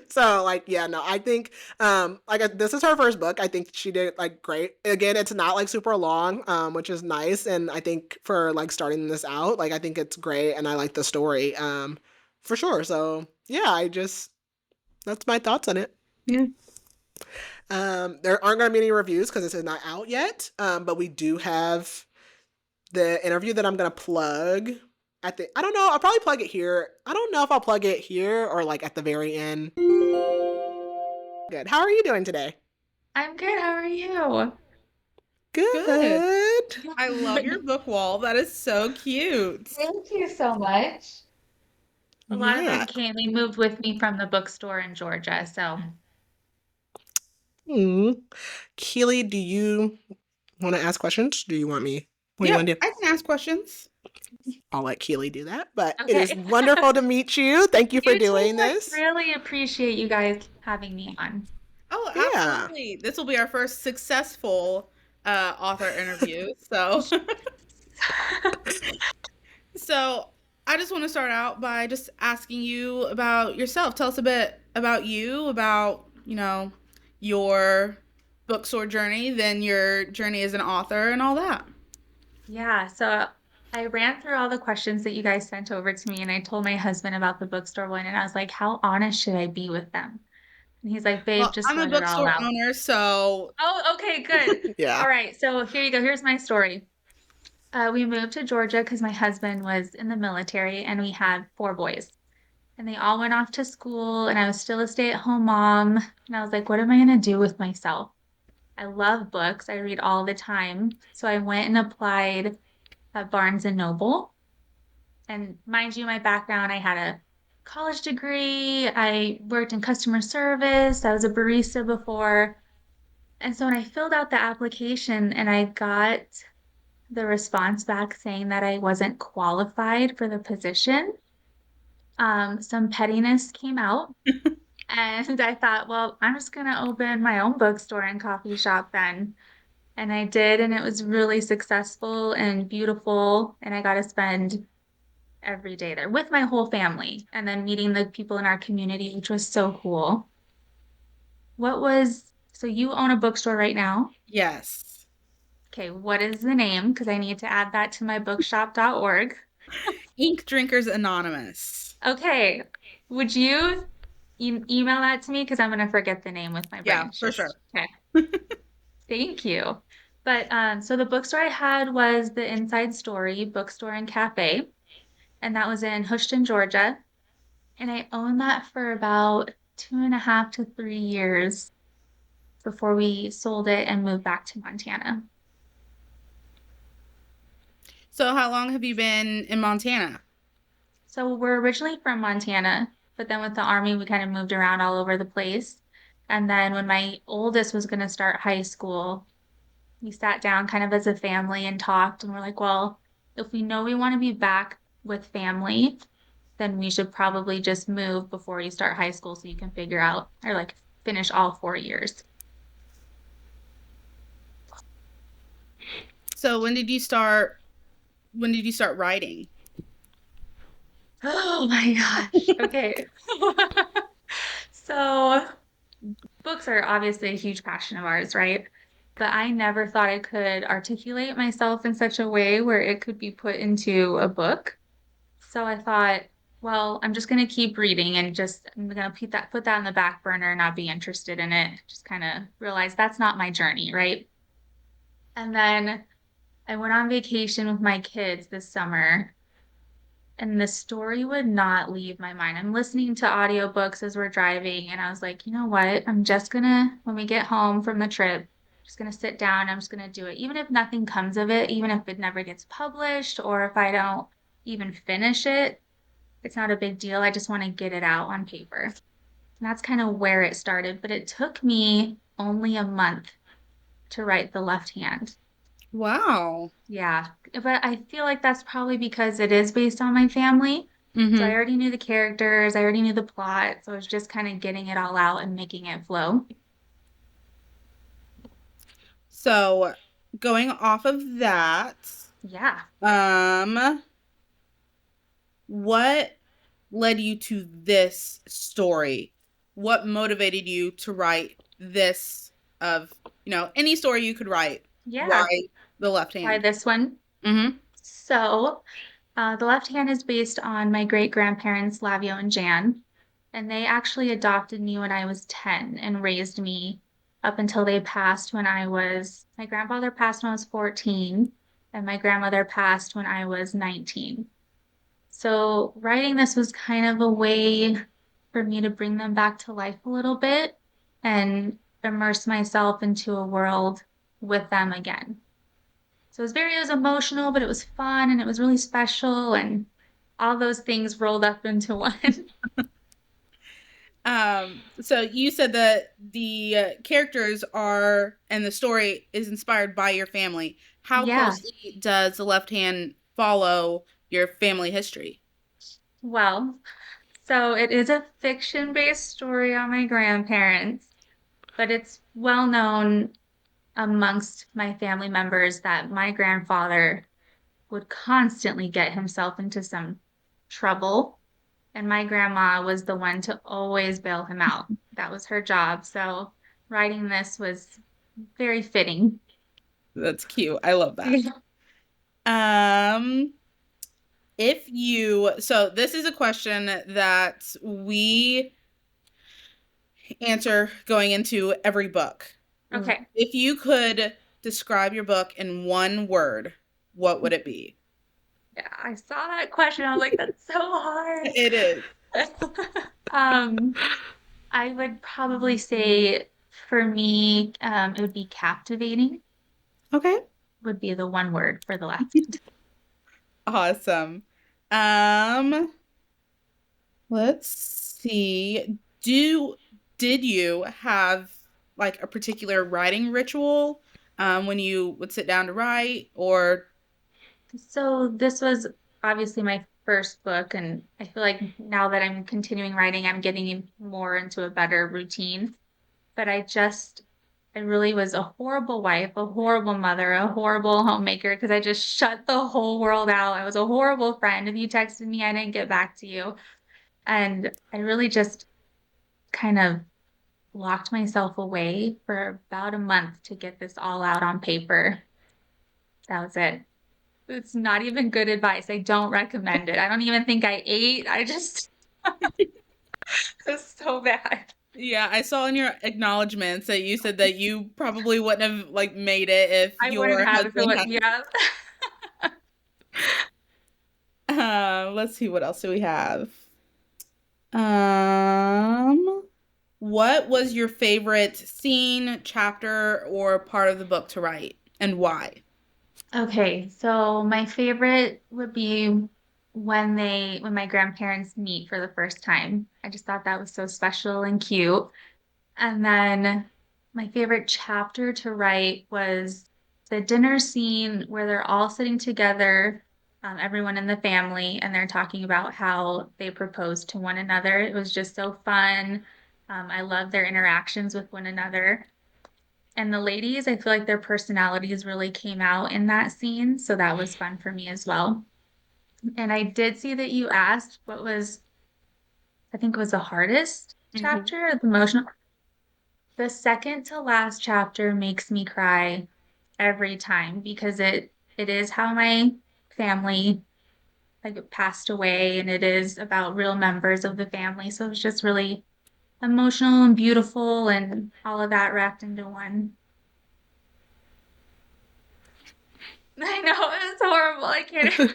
So like, yeah, no, I think this is her first book. I think she did like great. Again, it's not like super long, which is nice, and I think for like starting this out, like I think it's great, and I like the story, for sure. So yeah, that's my thoughts on it. Yeah. There aren't going to be any reviews because this is not out yet, but we do have the interview that I'm going to plug at the. I don't know. I'll probably plug it here. I don't know if I'll plug it here or like at the very end. Good. How are you doing today? I'm good. How are you? Good. Good. I love your book wall. That is so cute. Thank you so much. A lot of Yeah. them they moved with me from the bookstore in Georgia. So, Keely, do you want to ask questions? Do you want me? What do you Yep, want to do? I can ask questions. I'll let Keely do that. But it is okay. wonderful to meet you. Thank you for You too. doing I this. really appreciate you guys having me on. Oh, Yeah. absolutely. This will be our first successful author interview. So so I just want to start out by just asking you about yourself. Tell us a bit about you, about, your bookstore journey, then your journey as an author and all that. Yeah. So, I ran through all the questions that you guys sent over to me, and I told my husband about the bookstore one, and I was like, how honest should I be with them? And he's like, babe, Well, just I'm a let it all bookstore out. owner, so Oh, okay, good. Yeah. All right. So, here you go. Here's my story. We moved to Georgia because my husband was in the military and we had 4 boys. And they all went off to school, and I was still a stay-at-home mom. And I was like, what am I going to do with myself? I love books. I read all the time. So I went and applied at Barnes and Noble. And mind you, my background, I had a college degree. I worked in customer service. I was a barista before. And so when I filled out the application and I got the response back saying that I wasn't qualified for the position, some pettiness came out. And I thought, well, I'm just going to open my own bookstore and coffee shop then. And I did, and it was really successful and beautiful. And I got to spend every day there with my whole family and then meeting the people in our community, which was so cool. So you own a bookstore right now? yes. Okay, what is the name? Because I need to add that to my bookshop.org. Ink Drinkers Anonymous. Okay, would you email that to me? Because I'm going to forget the name with my brain. Yeah, for sure. Okay. Thank you. But so the bookstore I had was the Inside Story Bookstore and Cafe, and that was in Houston, Georgia. And I owned that for about 2.5 to 3 years before we sold it and moved back to Montana. So how long have you been in Montana? So we're originally from Montana, but then with the Army, we kind of moved around all over the place. And then when my oldest was going to start high school, we sat down kind of as a family and talked, and we're like, well, if we know we want to be back with family, then we should probably just move before you start high school so you can figure out or like finish all 4 years. So when did you start writing? Oh my gosh. Okay. So books are obviously a huge passion of ours, right? But I never thought I could articulate myself in such a way where it could be put into a book. So I thought, well, I'm just going to keep reading and just I'm going to put that in the back burner and not be interested in it. Just kind of realize that's not my journey, right? And then I went on vacation with my kids this summer, and the story would not leave my mind. I'm listening to audiobooks as we're driving, and I was like, you know what? I'm just gonna, when we get home from the trip, just gonna sit down, I'm just gonna do it. Even if nothing comes of it, even if it never gets published, or if I don't even finish it, it's not a big deal. I just want to get it out on paper. And that's kind of where it started. But it took me only a month to write The Left Hand. Wow. Yeah, but I feel like that's probably because it is based on my family. So I already knew the characters, I already knew the plot, so I was just kind of getting it all out and making it flow. So going off of that, Yeah. what led you to this story? what motivated you to write this of, any story you could write. Yeah. Why the left hand? Why this one? Mm-hmm. So, the left hand is based on my great-grandparents, Lavio and Jan, and they actually adopted me when I was 10 and raised me up until they passed my grandfather passed when I was 14, and my grandmother passed when I was 19. So writing this was kind of a way for me to bring them back to life a little bit and immerse myself into a world with them again. So it was emotional, but it was fun and it was really special and all those things rolled up into one. So you said that the characters and the story is inspired by your family. How closely does the left hand follow your family history? Well, so it is a fiction-based story on my grandparents, but it's well known amongst my family members that my grandfather would constantly get himself into some trouble, and my grandma was the one to always bail him out. That was her job. So writing this was very fitting. That's cute. I love that. So this is a question that we answer going into every book. Okay. If you could describe your book in one word, what would it be? Yeah, I saw that question. I was like, that's so hard. It is. I would probably say for me, it would be captivating. Okay. Would be the one word for the left. Awesome. Let's see. Did you have like a particular writing ritual when you would sit down to write, or? So this was obviously my first book, and I feel like now that I'm continuing writing, I'm getting more into a better routine. But I really was a horrible wife, a horrible mother, a horrible homemaker because I just shut the whole world out. I was a horrible friend. If you texted me, I didn't get back to you. And I really just kind of locked myself away for about a month to get this all out on paper. That was it. It's not even good advice. I don't recommend it. I don't even think I ate. It's so bad. Yeah, I saw in your acknowledgments that you said that you probably wouldn't have like made it if I your wouldn't have if it husband was, had. yeah. Let's see, what else do we have? What was your favorite scene, chapter, or part of the book to write, and why? Okay, so my favorite would be when my grandparents meet for the first time. I just thought that was so special and cute. And then my favorite chapter to write was the dinner scene where they're all sitting together, everyone in the family, and they're talking about how they proposed to one another. It was just so fun. I love their interactions with one another. And the ladies, I feel like their personalities really came out in that scene. So that was fun for me as well. And I did see that you asked I think it was the hardest chapter, the emotional. The second to last chapter makes me cry every time because it is how my family like passed away and it is about real members of the family. So it's just really emotional and beautiful and all of that wrapped into one. I know, it's horrible. I can't.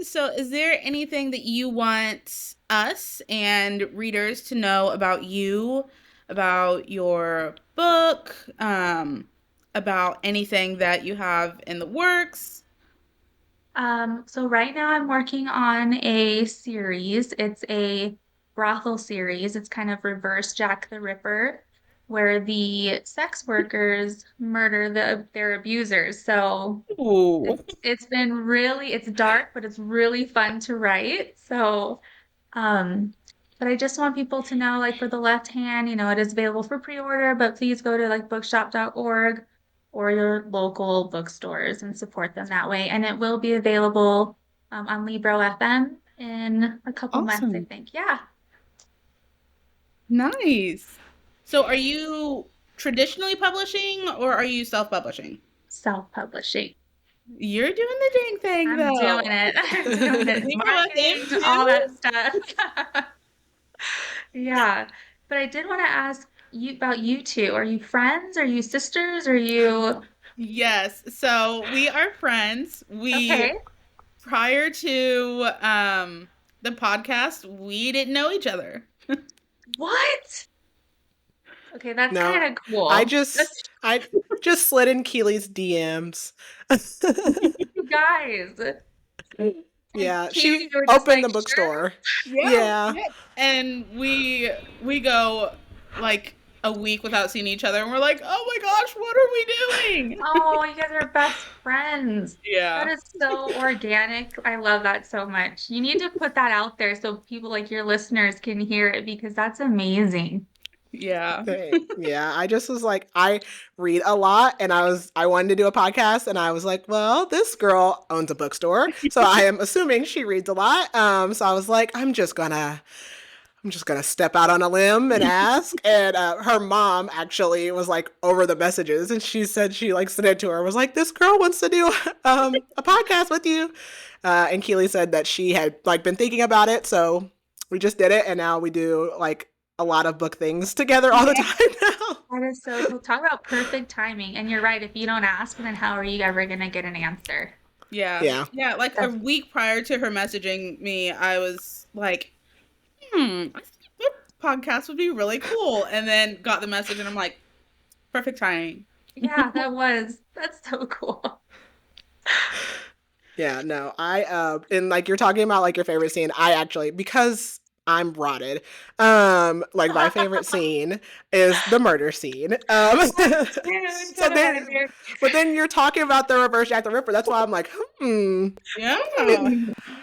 So, is there anything that you want us and readers to know about you, about your book, about anything that you have in the works? So right now I'm working on a series. It's a brothel series. It's kind of reverse Jack the Ripper, where the sex workers murder their abusers. So Ooh. it's dark, but it's really fun to write. Um, but I just want people to know, like for the left hand, it is available for pre-order, but please go to like bookshop.org or your local bookstores and support them that way. And it will be available on Libro FM in a couple months, I Awesome. think. Yeah. Nice. So are you traditionally publishing or are you self-publishing? Self-publishing. You're doing the dang thing, I'm doing though. it. I'm doing it. You go with him Marketing, all too? that stuff. Yeah. But I did want to ask you about you two. Are you friends? Are you sisters? Are you Yes. So we are friends. okay? Prior to the podcast, we didn't know each other. What? Okay, that's No, kind of cool. I just slid in Keely's DMs. You guys. Yeah, And she Keely, you were just opened like, the sure. bookstore. Yeah. Yeah. And we go like a week without seeing each other, and we're like, oh my gosh, what are we doing? Oh, you guys are best friends. Yeah. That is so organic. I love that so much. You need to put that out there so people like your listeners can hear it because that's amazing. Yeah. Yeah, I just was like, I read a lot and I wanted to do a podcast and I was like, well, this girl owns a bookstore, so I am assuming she reads a lot. So I was like, I'm just gonna step out on a limb and ask. And her mom actually was like over the messages, and she said she like sent it to her. Was like, this girl wants to do a podcast with you. And Keely said that she had like been thinking about it, so we just did it, and now we do like a lot of book things together all the time now. That is so cool. Talk about perfect timing. And you're right. If you don't ask, then how are you ever gonna get an answer? Yeah. Like a week prior to her messaging me, I was like, I think that podcast would be really cool. And then got the message and I'm like, perfect timing. Yeah, that's so cool. Yeah, no, and like you're talking about like your favorite scene, I actually, because I'm rotted, like my favorite scene is the murder scene. So then, but then you're talking about the reverse Jack the Ripper. That's why I'm like, Yeah.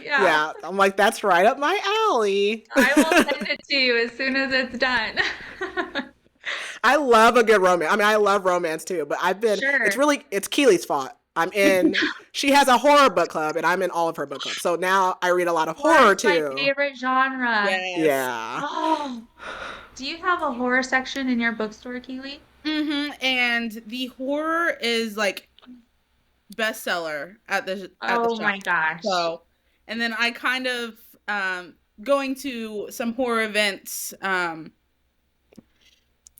Yeah, I'm like, that's right up my alley. I will send it to you as soon as it's done. I love a good romance. I mean, I love romance too, but Sure. it's Keely's fault. She has a horror book club and I'm in all of her book clubs. So now I read a lot of horror too. My favorite genre. Yes. Yeah. Oh, do you have a horror section in your bookstore, Keely? And the horror is like bestseller at the shop. Oh my gosh. So, and then I kind of going to some horror events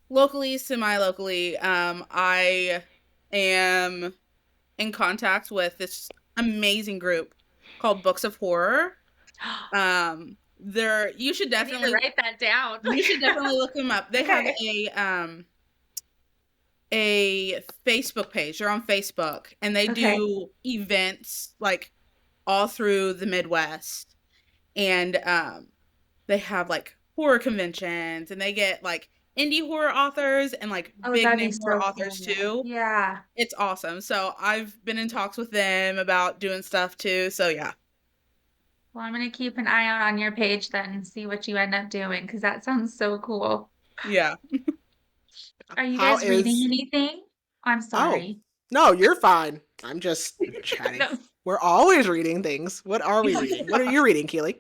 locally, semi-locally. I am in contact with this amazing group called Books of Horror. You should definitely write that down. You should definitely look them up. They have a Facebook page. They're on Facebook and they do events like all through the Midwest. And they have like horror conventions and they get like indie horror authors and like big name horror authors too. Yeah. It's awesome. So I've been in talks with them about doing stuff too. So yeah. Well, I'm going to keep an eye out on your page then and see what you end up doing because that sounds so cool. Yeah. Are you guys reading anything? I'm sorry. No, you're fine. I'm just chatting. No. We're always reading things. What are we reading? What are you reading, Keely?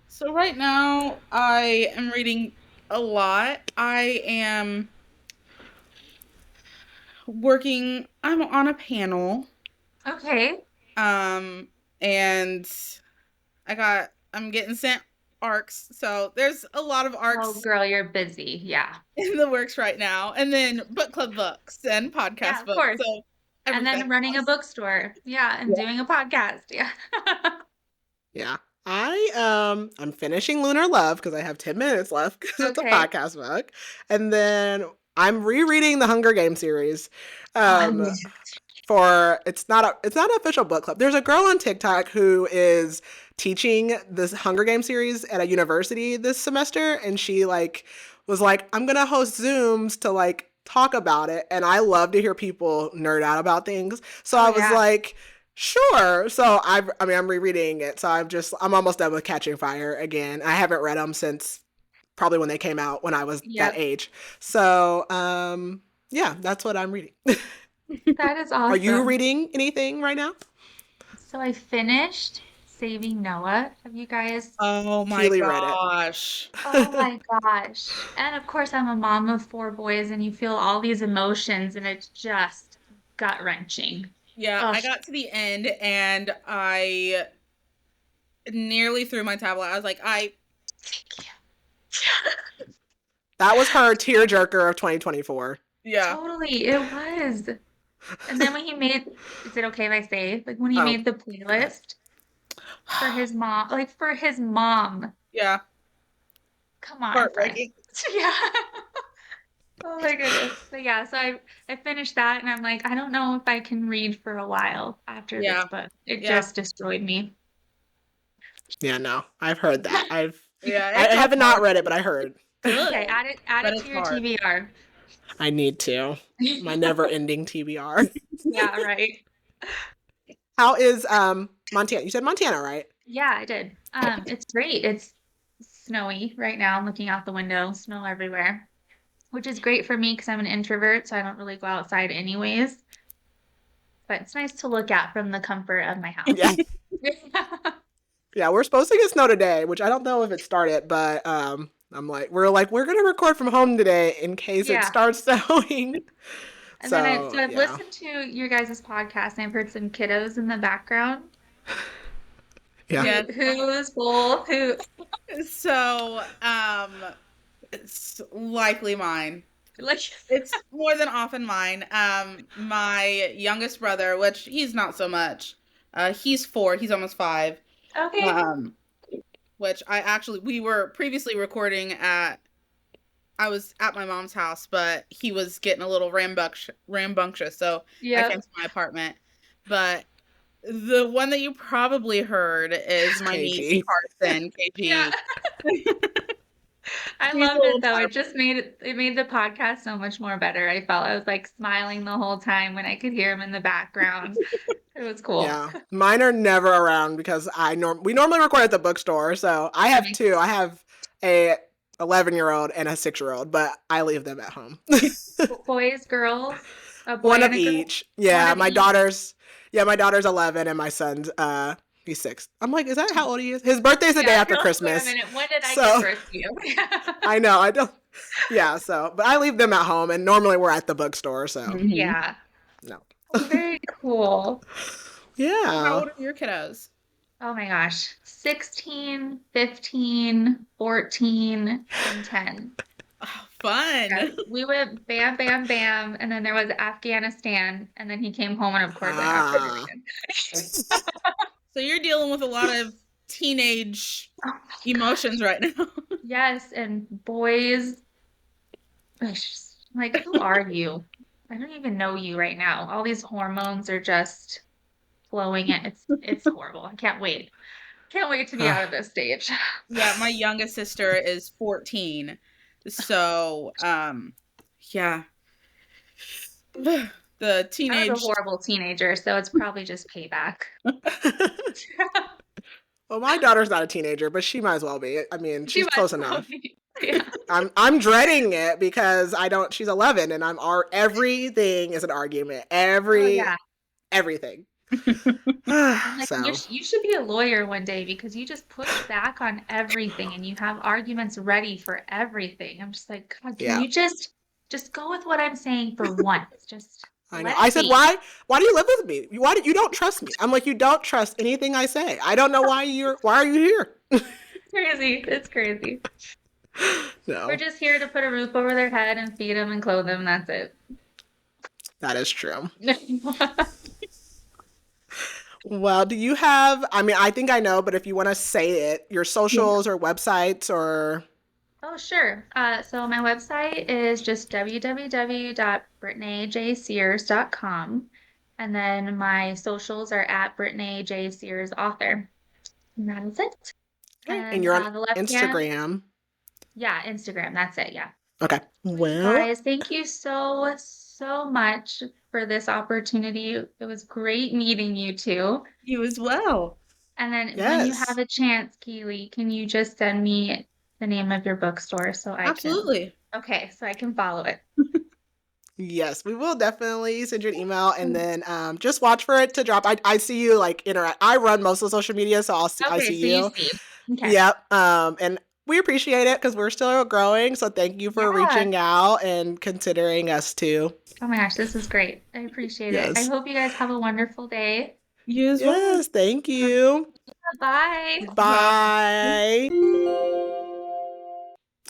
So right now I am reading a lot. I am I'm on a panel. Okay. And I'm getting sent arcs. So there's a lot of arcs. Oh, girl, you're busy. Yeah. In the works right now. And then book club books and podcast books. Course. So and then running a bookstore. Yeah. And doing a podcast. Yeah. Yeah. I'm finishing Lunar Love because I have 10 minutes left because it's a podcast book. And then I'm rereading the Hunger Games series. It's not an official book club. There's a girl on TikTok who is teaching this Hunger Games series at a university this semester, and she was like, I'm gonna host Zooms to talk about it, and I love to hear people nerd out about things. So I was like, sure. So I'm rereading it. So I'm almost done with Catching Fire again. I haven't read them since probably when they came out when I was that age. So that's what I'm reading. That is awesome. Are you reading anything right now? So I finished Saving Noah. Have you guys? Oh my Keely read it. gosh. Oh my gosh. And of course, I'm a mom of 4 boys, and you feel all these emotions, and it's just gut-wrenching. Yeah, Oh, I got to the end and I nearly threw my tablet. I was like, That was her tearjerker of 2024. yeah. totally, it was. And then when he made, is it okay if I say, like when he made the playlist for his mom, Yeah. Come on, friend. Heartbreaking. Yeah. Oh my goodness. But yeah, so I finished that and I'm like, I don't know if I can read for a while after this Yeah. book. It Yeah. just destroyed me. Yeah, no, I've heard that. I Yeah. have not read it, but I heard. Good. Okay, add But it it's to your hard. TBR. I need to. My never-ending TBR. Yeah, right. How is Montana? You said Montana, right? Yeah, I did. It's great. It's snowy right now. I'm looking out the window, snow everywhere, which is great for me because I'm an introvert, so I don't really go outside anyways. But it's nice to look at from the comfort of my house. Yeah. Yeah, we're supposed to get snow today, which I don't know if it started, but we're gonna record from home today in case it starts snowing. And then I've listened to your guys' podcast and I've heard some kiddos in the background. Yeah. Who's both? Who? So, it's likely mine. Like It's more than often mine. My youngest brother, which he's not so much. He's 4. He's almost 5. Okay. Which we were previously recording I was at my mom's house, but he was getting a little rambunctious, so I came to my apartment. But the one that you probably heard is my niece, Carson, KG. Yeah. I loved it though. It made the podcast so much more better. I was like smiling the whole time when I could hear him in the background. It was cool. Yeah, mine are never around because we normally record at the bookstore. So I have 2. I have a 11-year-old and a 6-year-old, but I leave them at home. Boys, girls, a boy one and of a girl? each. Yeah, One of my each? daughter's 11 and my son's he's 6. I'm like, is that how old he is? His birthday's the day after Christmas. Wait a minute, when did I give birth to you? I know, I don't. Yeah, but I leave them at home, and normally we're at the bookstore. So yeah. No. Very cool. Yeah. How old are your kiddos? Oh my gosh. 16, 15, 14, and 10. Oh, fun. Yeah, we went bam, bam, bam, and then there was Afghanistan, and then he came home, and of course I got pregnant. So you're dealing with a lot of teenage emotions right now. Yes, and boys. Like, who are you? I don't even know you right now. All these hormones are just flowing in. It's horrible. I can't wait. Can't wait to be out of this stage. Yeah, my youngest sister is 14. So, yeah. The teenage. I was a horrible teenager, so it's probably just payback. Well, my daughter's not a teenager, but she might as well be. I mean, she's close enough. Yeah. I'm dreading it because she's 11 and everything is an argument. Everything. Like, So you should be a lawyer one day because you just push back on everything and you have arguments ready for everything. I'm just like, God, can you just go with what I'm saying for once? Just I know. I said, why do you live with me? Why you don't trust me? I'm like, you don't trust anything I say. I don't know why are you here? It's crazy. No. We're just here to put a roof over their head and feed them and clothe them. That's it. That is true. Well, do you have, I think I know, but if you want to say it, your socials or websites or... Oh, sure. So my website is just www.brittnayjsears.com. And then my socials are at Brittnay J Sears author. And that is it. And you're on Instagram. Yeah, Instagram. That's it. Yeah. Okay. Well, guys, thank you so much for this opportunity. It was great meeting you two. You as well. And then when you have a chance, Keely, can you just send me the name of your bookstore so I Absolutely. Okay, so I can follow it. Yes, we will definitely send you an email, and then just watch for it to drop. I see you like interact. I run most of the social media, so I Okay, see so you you. see. Okay. Yep. And we appreciate it because we're still growing. So thank you for Yeah. reaching out and considering us too. Oh my gosh, this is great. I appreciate it. I Yes. hope you guys have a wonderful day. You as well. Yes. Thank you. Bye. Bye.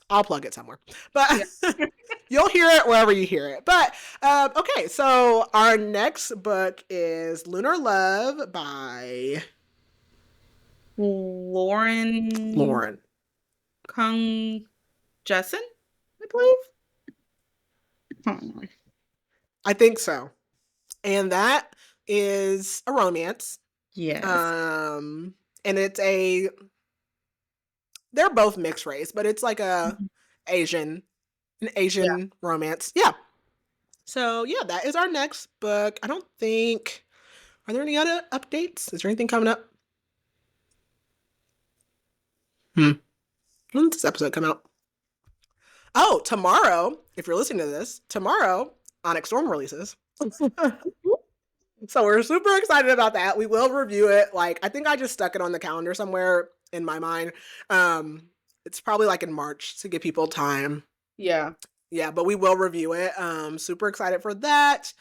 I'll plug it somewhere, but Yeah. you'll hear it wherever you hear it. But okay, so our next book is Lunar Love by Lauren Kung Jessen, I believe. I think so. And that is a romance. Yes. And they're both mixed race, but it's like an Asian romance. Yeah. So yeah, that is our next book. Are there any other updates? Is there anything coming up? When does this episode come out? Oh, tomorrow, if you're listening to this, tomorrow Onyx Storm releases. So we're super excited about that. We will review it. Like, I think I just stuck it on the calendar somewhere in my mind. It's probably like in March to give people time. Yeah. Yeah, but we will review it. Super excited for that.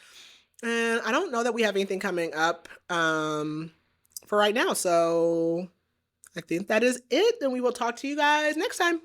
And I don't know that we have anything coming up for right now. So I think that is it. And we will talk to you guys next time.